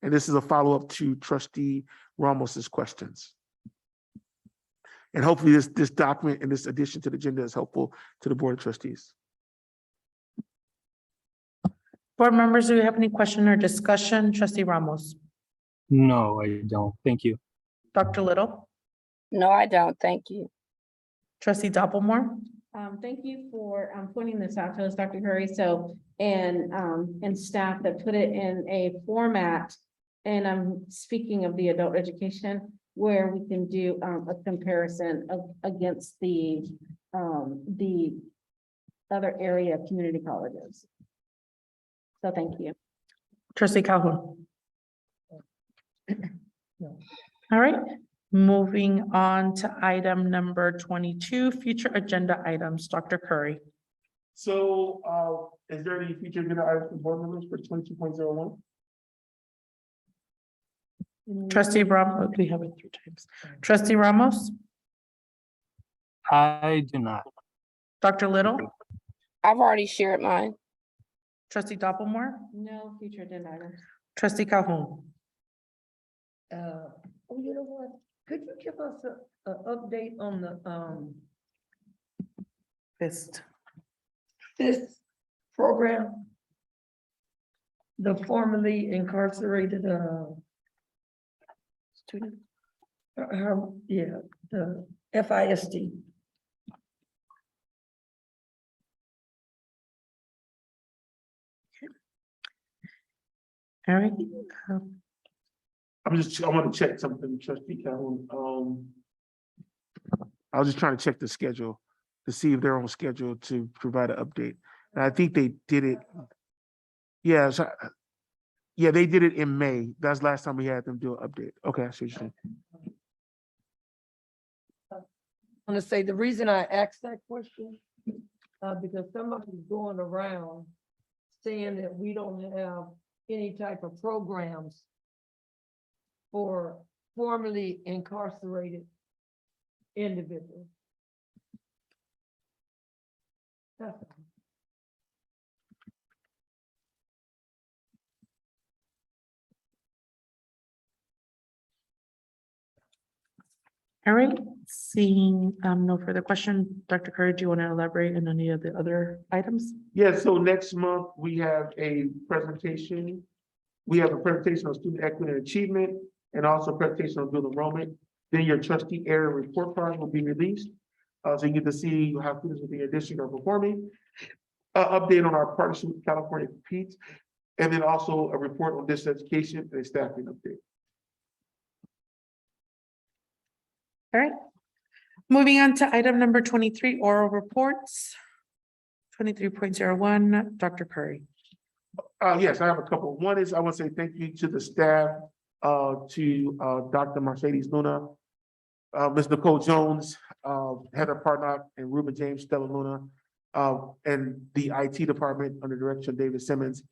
And this is a follow-up to Trustee Ramos's questions. And hopefully this document and this addition to the agenda is helpful to the Board of Trustees. Board members, do you have any question or discussion? Trustee Ramos, No, I don't. Thank you. Dr. Little, No, I don't. Thank you. Trustee Dopplemore, Thank you for pointing this out to us, Dr. Curry. So, and staff that put it in a format, and I'm speaking of the adult education, where we can do a comparison of against the other area community colleges. So thank you. Trustee Calhoun. All right, moving on to item number 22, future agenda items. Dr. Curry. So is there any future agenda items for board members for 22.01? Trustee Ramos, we have it 3 times. Trustee Ramos, I do not. Dr. Little, I've already shared mine. Trustee Dopplemore, No future agenda items. Trustee Calhoun. You know what? Could you give us a update on the, Fist. this program? The formerly incarcerated, student? Yeah, the FISD. All right. I want to check something, Trustee Calhoun. I was just trying to check the schedule to see if they're on schedule to provide an update. And I think they did it. Yeah, yeah, they did it in May. That's last time we had them do an update. Okay, I see what you're saying. I want to say the reason I asked that question, because somebody's going around saying that we don't have any type of programs for formerly incarcerated individuals. That's all. All right, seeing no further question, Dr. Curry, do you want to elaborate on any of the other items? Yeah, so next month we have a presentation. We have a presentation on student equity and achievement and also a presentation on dual enrollment. Then your trustee area report card will be released. So you get to see how students within your district are performing. Update on our partnership with California Competes, and then also a report on distance education and a staffing update. All right, moving on to item number 23, oral reports. 23.01, Dr. Curry. Yes, I have a couple. One is I want to say thank you to the staff, to Dr. Mercedes Luna, Ms. Nicole Jones, Heather Partnock, and Ruben James, Stella Luna, and the IT department under direction of David Simmons,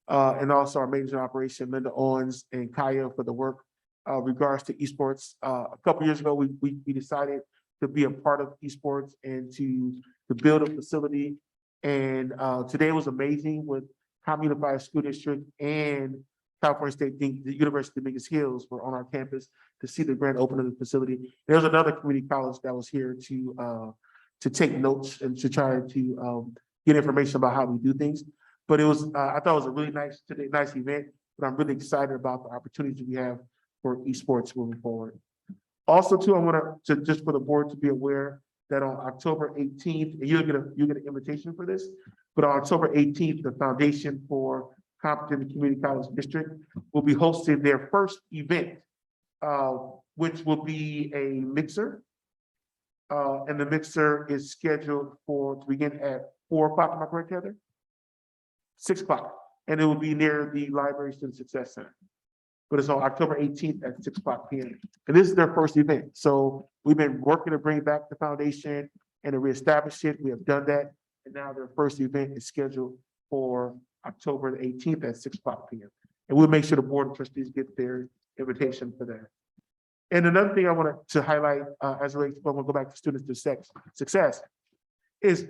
and also our major operation, Linda Owens and Kaya, for the work regards to esports. A couple years ago, we decided to be a part of esports and to build a facility. And today was amazing with Common Unified School District and California State, the University of Dominguez Hills were on our campus to see the grand opening of the facility. There's another community college that was here to take notes and to try to get information about how we do things. But it was, I thought it was a really nice event, but I'm really excited about the opportunities we have for esports moving forward. Also too, I want to just for the board to be aware that on October 18th, and you'll get an invitation for this, but on October 18th, the Foundation for Compton Community College District will be hosting their first event, which will be a mixer. And the mixer is scheduled to begin at 4 o'clock, am I correct, Heather? 6 o'clock, and it will be near the Library Student Success Center. But it's on October 18th at 6 o'clock p.m. And this is their first event. So we've been working to bring back the foundation and to reestablish it. We have done that. And now their first event is scheduled for October the 18th at 6 o'clock p.m. And we'll make sure the Board of Trustees get their invitation for that. And another thing I wanted to highlight, as it relates, when we go back to students to success, is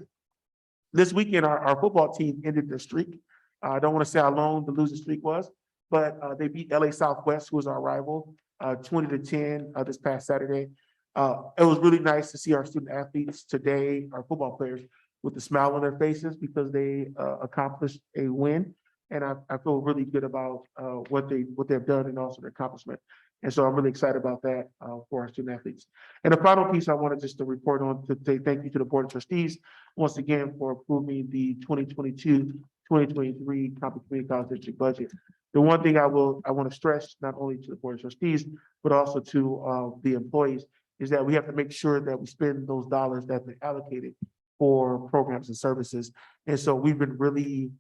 this weekend, our football team ended their streak. I don't want to say how long the losing streak was, but they beat LA Southwest, who was our rival, 20-10 this past Saturday. It was really nice to see our student athletes today, our football players, with a smile on their faces because they accomplished a win. And I feel really good about what they've done and also their accomplishment. And so I'm really excited about that for our student athletes. And the final piece I wanted just to report on, to say thank you to the Board of Trustees once again for approving the 2022-2023 Compton Community College District budget. The one thing I want to stress, not only to the Board of Trustees, but also to the employees, is that we have to make sure that we spend those dollars that have been allocated for programs and services. And so we've been really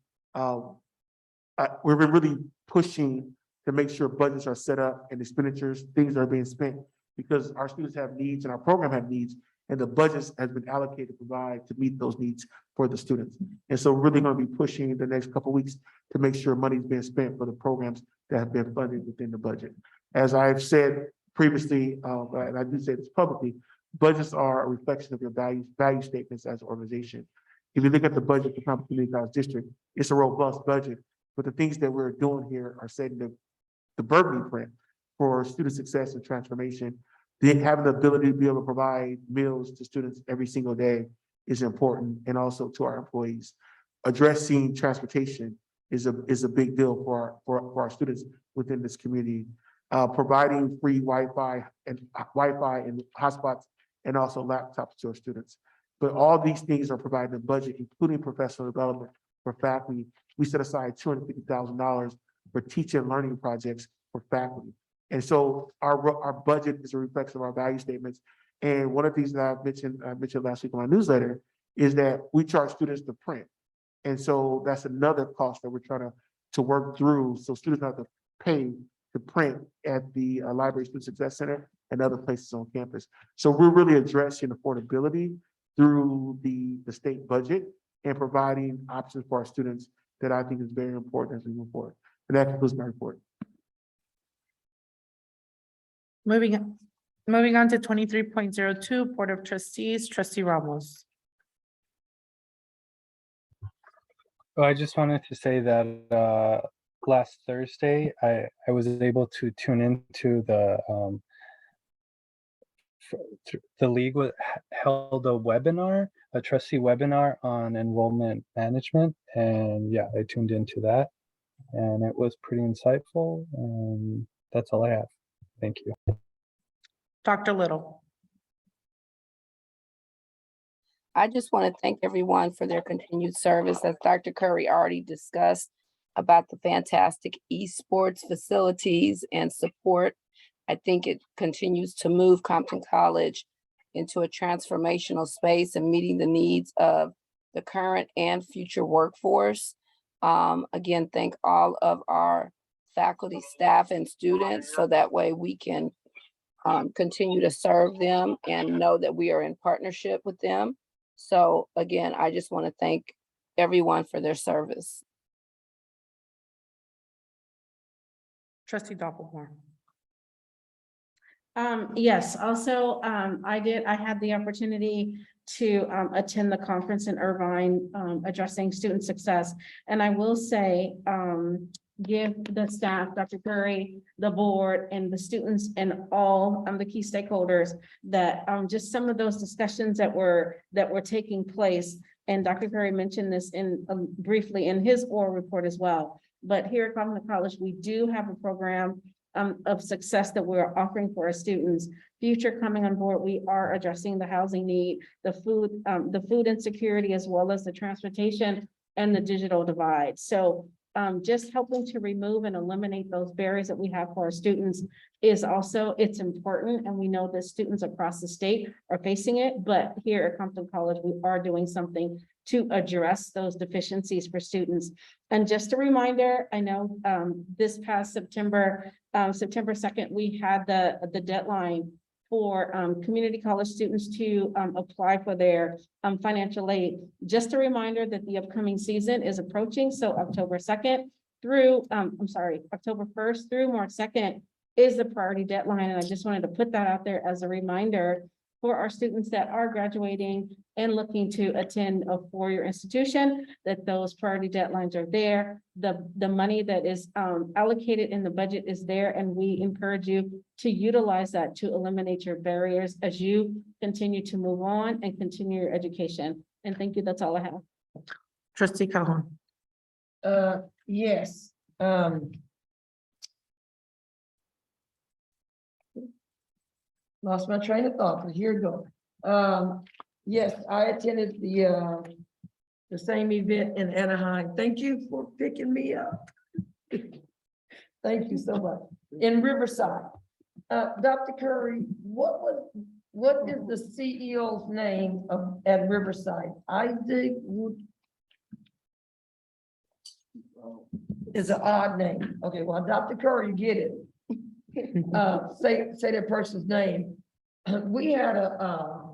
pushing to make sure budgets are set up and expenditures, things are being spent, because our students have needs and our program have needs, and the budgets has been allocated to provide to meet those needs for the students. And so really going to be pushing the next couple of weeks to make sure money is being spent for the programs that have been funded within the budget. As I've said previously, and I do say this publicly, budgets are a reflection of your value statements as an organization. If you look at the budget for Compton Community College District, it's a robust budget, but the things that we're doing here are setting the blueprint for student success and transformation. Having the ability to be able to provide meals to students every single day is important, and also to our employees. Addressing transportation is a big deal for our students within this community. Providing free Wi-Fi and hotspots, and also laptops to our students. But all these things are provided in the budget, including professional development for faculty. We set aside $250,000 for teaching and learning projects for faculty. And so our budget is a reflection of our value statements. And one of the things that I mentioned last week in my newsletter is that we charge students to print. And so that's another cost that we're trying to work through. So students don't have to pay to print at the Library Student Success Center and other places on campus. So we're really addressing affordability through the state budget and providing options for our students that I think is very important as we move forward. And that concludes my report. Moving on to 23.02, Board of Trustees, Trustee Ramos. Well, I just wanted to say that last Thursday, I was able to tune into the league held a trustee webinar on enrollment management. And yeah, I tuned into that and it was pretty insightful, and that's all I have. Thank you. Dr. Little. I just want to thank everyone for their continued service, as Dr. Curry already discussed about the fantastic esports facilities and support. I think it continues to move Compton College into a transformational space and meeting the needs of the current and future workforce. Again, thank all of our faculty, staff, and students, so that way we can continue to serve them and know that we are in partnership with them. So again, I just want to thank everyone for their service. Trustee Doppelmore. Yes, also, I had the opportunity to attend the conference in Irvine addressing student success. And I will say, give the staff, Dr. Curry, the board, and the students, and all the key stakeholders that just some of those discussions that were taking place. And Dr. Curry mentioned this in briefly in his oral report as well. But here at Compton College, we do have a program of success that we're offering for our students. Future coming on board, we are addressing the housing need, the food insecurity, as well as the transportation and the digital divide. So just helping to remove and eliminate those barriers that we have for our students is also, it's important. And we know that students across the state are facing it, but here at Compton College, we are doing something to address those deficiencies for students. And just a reminder, I know this past September 2nd, we had the deadline for community college students to apply for their financial aid. Just a reminder that the upcoming season is approaching. So October 2nd through, October 1st through March 2nd, is the priority deadline. And I just wanted to put that out there as a reminder for our students that are graduating and looking to attend a four-year institution, that those priority deadlines are there. The money that is allocated in the budget is there, and we encourage you to utilize that to eliminate your barriers as you continue to move on and continue your education. And thank you, that's all I have. Trustee Calhoun. Yes, lost my train of thought, but here it goes. Yes, I attended the same event in Anaheim. Thank you for picking me up. Thank you so much. In Riverside. Dr. Curry, what is the CEO's name at Riverside? Isaac Wood. Is an odd name. Okay, well, Dr. Curry, get it. Say that person's name. We had a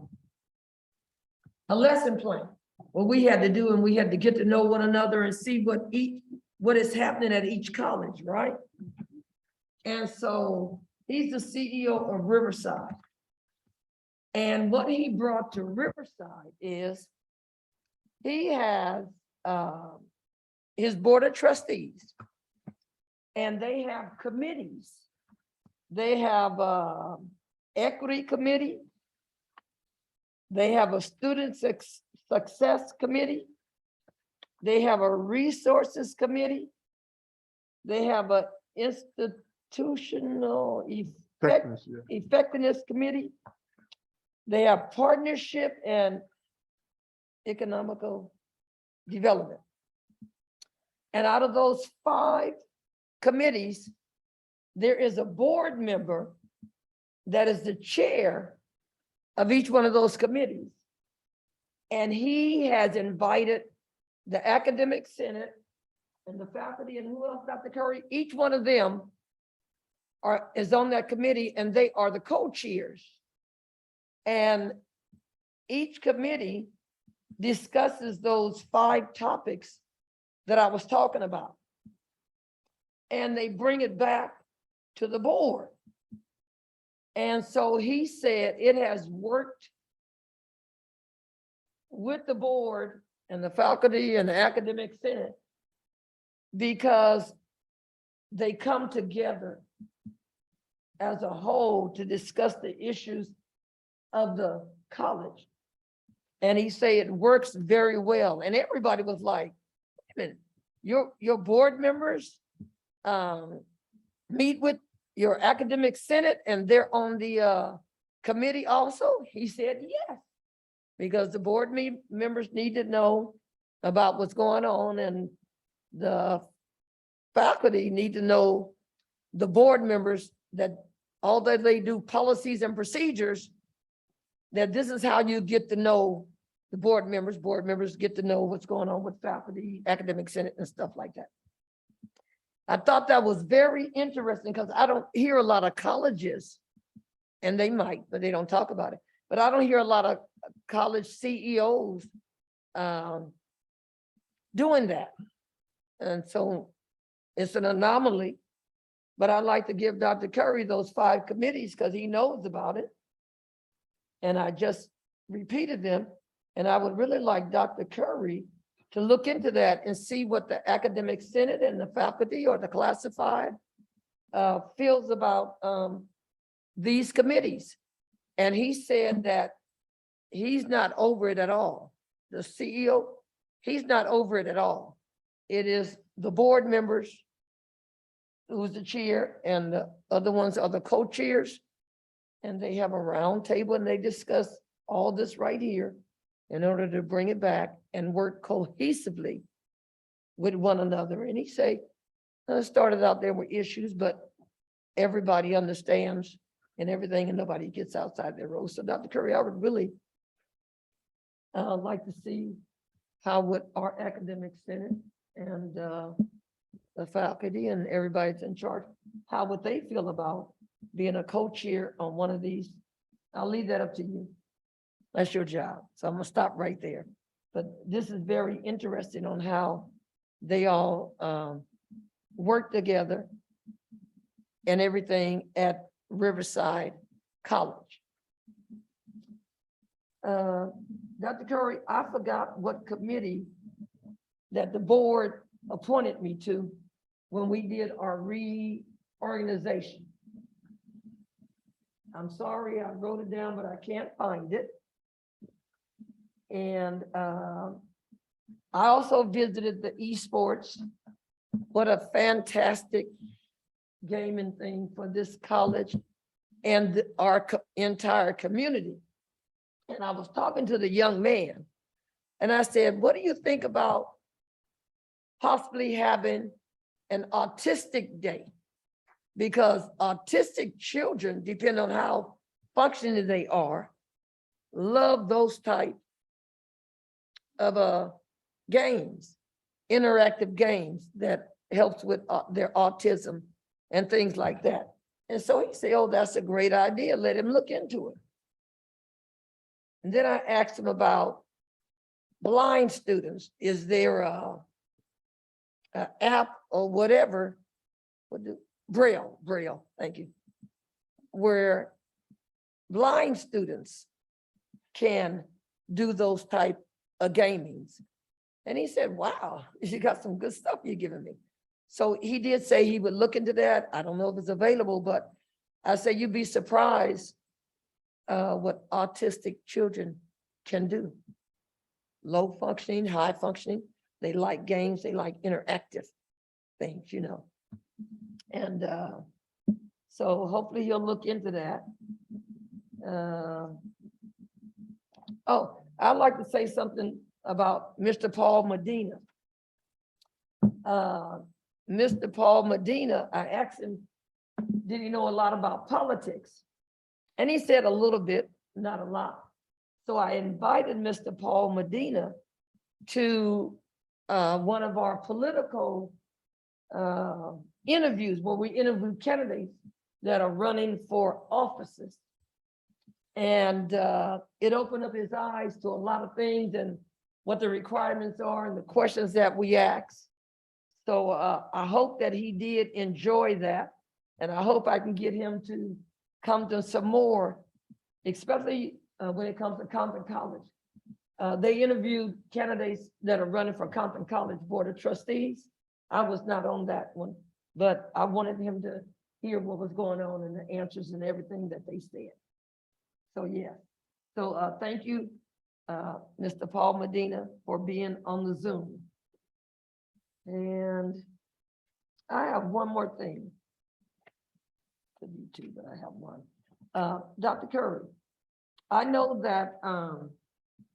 lesson plan, what we had to do, and we had to get to know one another and see what is happening at each college, right? And so he's the CEO of Riverside. And what he brought to Riverside is he has his board of trustees, and they have committees. They have equity committee. They have a student success committee. They have a resources committee. They have a institutional effectiveness committee. They have partnership and economical development. And out of those 5 committees, there is a board member that is the chair of each one of those committees. And he has invited the academic senate and the faculty, and who else, Dr. Curry? Each one of them is on that committee, and they are the co-chairs. And each committee discusses those 5 topics that I was talking about. And they bring it back to the board. And so he said it has worked with the board and the faculty and the academic senate because they come together as a whole to discuss the issues of the college. And he said it works very well. And everybody was like, wait a minute, your board members meet with your academic senate and they're on the committee also? He said yes, because the board members need to know about what's going on, and the faculty need to know the board members that although they do policies and procedures, that this is how you get to know the board members get to know what's going on with faculty, academic senate and stuff like that. I thought that was very interesting because I don't hear a lot of colleges, and they might, but they don't talk about it. But I don't hear a lot of college CEOs doing that. And so it's an anomaly, but I'd like to give Dr. Curry those 5 committees because he knows about it. And I just repeated them. And I would really like Dr. Curry to look into that and see what the academic senate and the faculty or the classified feels about these committees. And he said that he's not over it at all. The CEO, he's not over it at all. It is the board members who's the chair, and the other ones are the co-chairs. And they have a round table and they discuss all this right here in order to bring it back and work cohesively with one another. And he say, it started out there were issues, but everybody understands and everything, and nobody gets outside their roles. So Dr. Curry, I would really like to see how would our academic senate and the faculty and everybody that's in charge, how would they feel about being a co-chair on one of these? I'll leave that up to you. That's your job. So I'm gonna stop right there. But this is very interesting on how they all work together and everything at Riverside College. Dr. Curry, I forgot what committee that the board appointed me to when we did our reorganization. I'm sorry, I wrote it down, but I can't find it. And I also visited the esports. What a fantastic gaming thing for this college and our entire community. And I was talking to the young man and I said, what do you think about possibly having an autistic day? Because autistic children, depending on how functioning they are, love those type of games, interactive games that helps with their autism and things like that. And so he said, oh, that's a great idea. Let him look into it. And then I asked him about blind students. Is there a app or whatever? Braille, thank you. Where blind students can do those type of gamings. And he said, wow, you got some good stuff you're giving me. So he did say he would look into that. I don't know if it's available, but I say you'd be surprised what autistic children can do. Low functioning, high functioning. They like games, they like interactive things, you know. And so hopefully you'll look into that. Oh, I'd like to say something about Mr. Paul Medina. Mr. Paul Medina, I asked him, did he know a lot about politics? And he said a little bit, not a lot. So I invited Mr. Paul Medina to one of our political interviews where we interview candidates that are running for offices. And it opened up his eyes to a lot of things and what the requirements are and the questions that we ask. So I hope that he did enjoy that. And I hope I can get him to come to some more, especially when it comes to Compton College. They interviewed candidates that are running for Compton College Board of Trustees. I was not on that one, but I wanted him to hear what was going on and the answers and everything that they said. So yeah, so thank you, Mr. Paul Medina, for being on the Zoom. And I have one more thing. Could be two, but I have one. Dr. Curry, I know that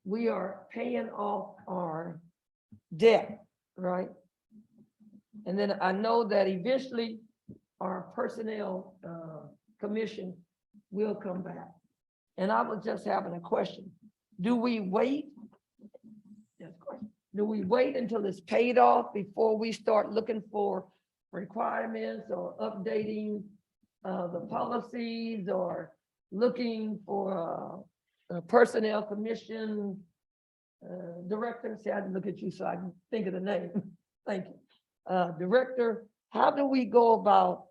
we are paying off our debt, right? And then I know that eventually our personnel commission will come back. And I was just having a question. Do we wait? Do we wait until it's paid off before we start looking for requirements or updating the policies or looking for a personnel commission director? See, I had to look at you so I can think of the name. Thank you. Director, how do we go about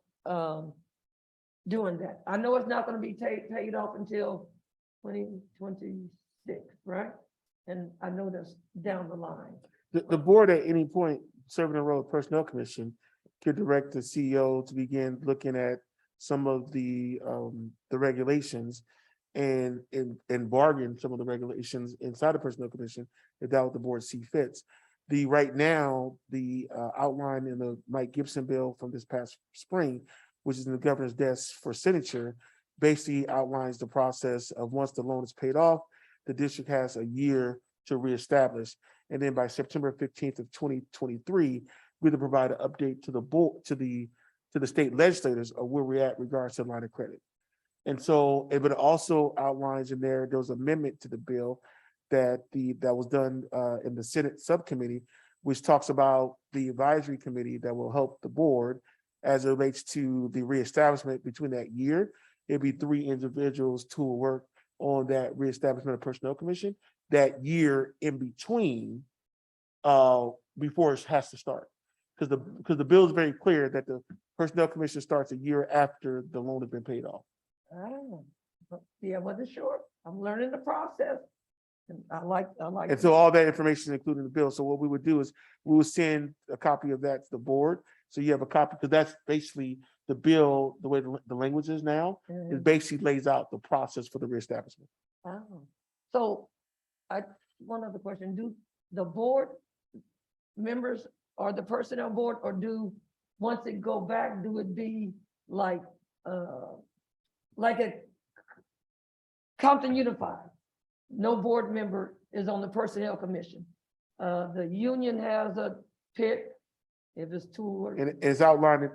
doing that? I know it's not going to be paid off until 2026, right? And I know that's down the line. The board at any point serving the role of personnel commission could direct the CEO to begin looking at some of the regulations and bargain some of the regulations inside the personnel commission if that what the board see fits. Right now, the outline in the Mike Gibson bill from this past spring, which is in the governor's desk for signature, basically outlines the process of once the loan is paid off, the district has a year to reestablish. And then by September 15th of 2023, we're to provide an update to the board, to the state legislators of where we're at regards to line of credit. And so, but it also outlines in there was an amendment to the bill that was done in the Senate subcommittee, which talks about the advisory committee that will help the board as it relates to the reestablishment between that year. It'd be 3 individuals to work on that reestablishment of personnel commission that year in between before it has to start. because the bill is very clear that the Personnel Commission starts a year after the loan has been paid off. Oh, yeah, I wasn't sure. I'm learning the process. And I like. And so all that information is included in the bill. So what we would do is we would send a copy of that to the board. So you have a copy, because that's basically the bill, the way the language is now, it basically lays out the process for the reestablishment. Oh, so one other question, do the board members or the personnel board, or once it go back, do it be like a Compton Unified? No board member is on the personnel commission. The union has a pick if it's two or. And it's outlined,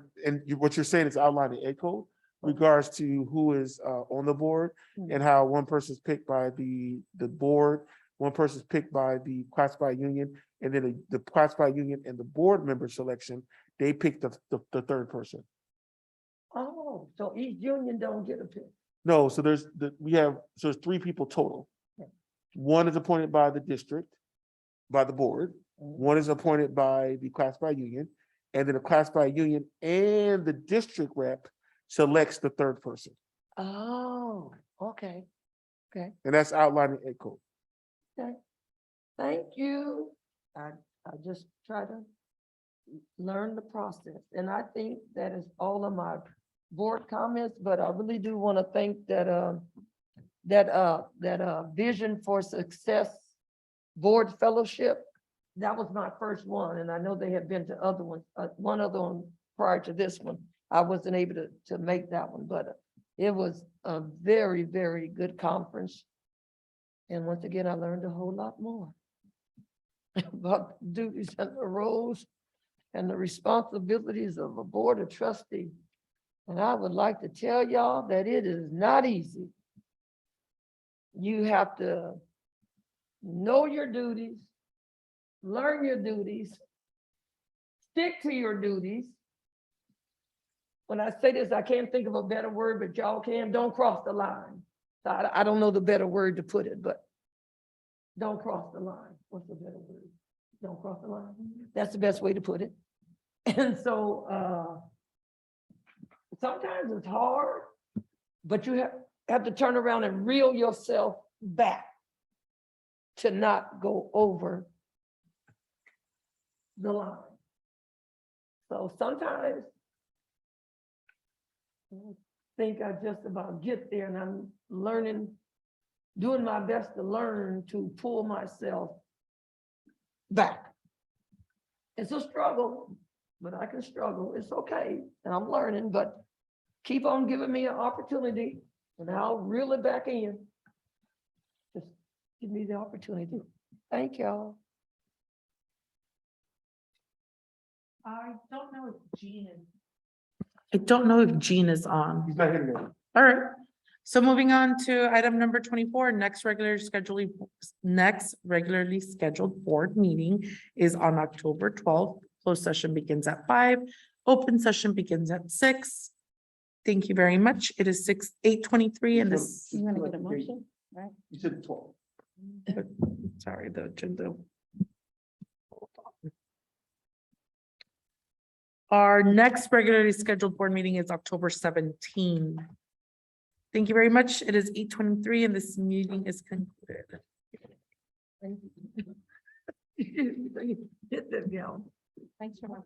what you're saying is outlined in Ed Code regards to who is on the board and how one person's picked by the board, one person's picked by the classified union, and then the classified union and the board member selection, they pick the third person. Oh, so each union don't get a pick. No, so there's three people total. One is appointed by the district, by the board. One is appointed by the classified union, and then the classified union and the district rep selects the third person. Oh, okay. Okay, And that's outlined in Ed Code. okay. Thank you. I just try to learn the process, and I think that is all of my board comments, but I really do want to thank that Vision for Success Board Fellowship. That was my first one, and I know they have been to other ones, one other one prior to this one. I wasn't able to make that one, but it was a very, very good conference. And once again, I learned a whole lot more about the duties and the roles and the responsibilities of a board of trustees. And I would like to tell y'all that it is not easy. You have to know your duties, learn your duties, stick to your duties. When I say this, I can't think of a better word, but y'all can. Don't cross the line. I don't know the better word to put it, but don't cross the line. What's the better word? Don't cross the line. That's the best way to put it. And so sometimes it's hard, but you have to turn around and reel yourself back to not go over the line. So sometimes I think I just about get there, and I'm learning, doing my best to learn to pull myself back. It's a struggle, but I can struggle. It's okay. And I'm learning, but keep on giving me an opportunity and I'll reel it back in. Just give me the opportunity. Thank y'all. I don't know if Gene is on. He's not hitting it. All right. So moving on to item number 24, next regularly scheduled board meeting is on October 12th. Closed session begins at 5. Open session begins at 6. Thank you very much. It is 8:23 and this. You want to get a motion? Right. You said 12. Sorry, the agenda. Our next regularly scheduled board meeting is October 17. Thank you very much. It is 8:23 and this meeting is concluded. Hit that, y'all. Thanks for.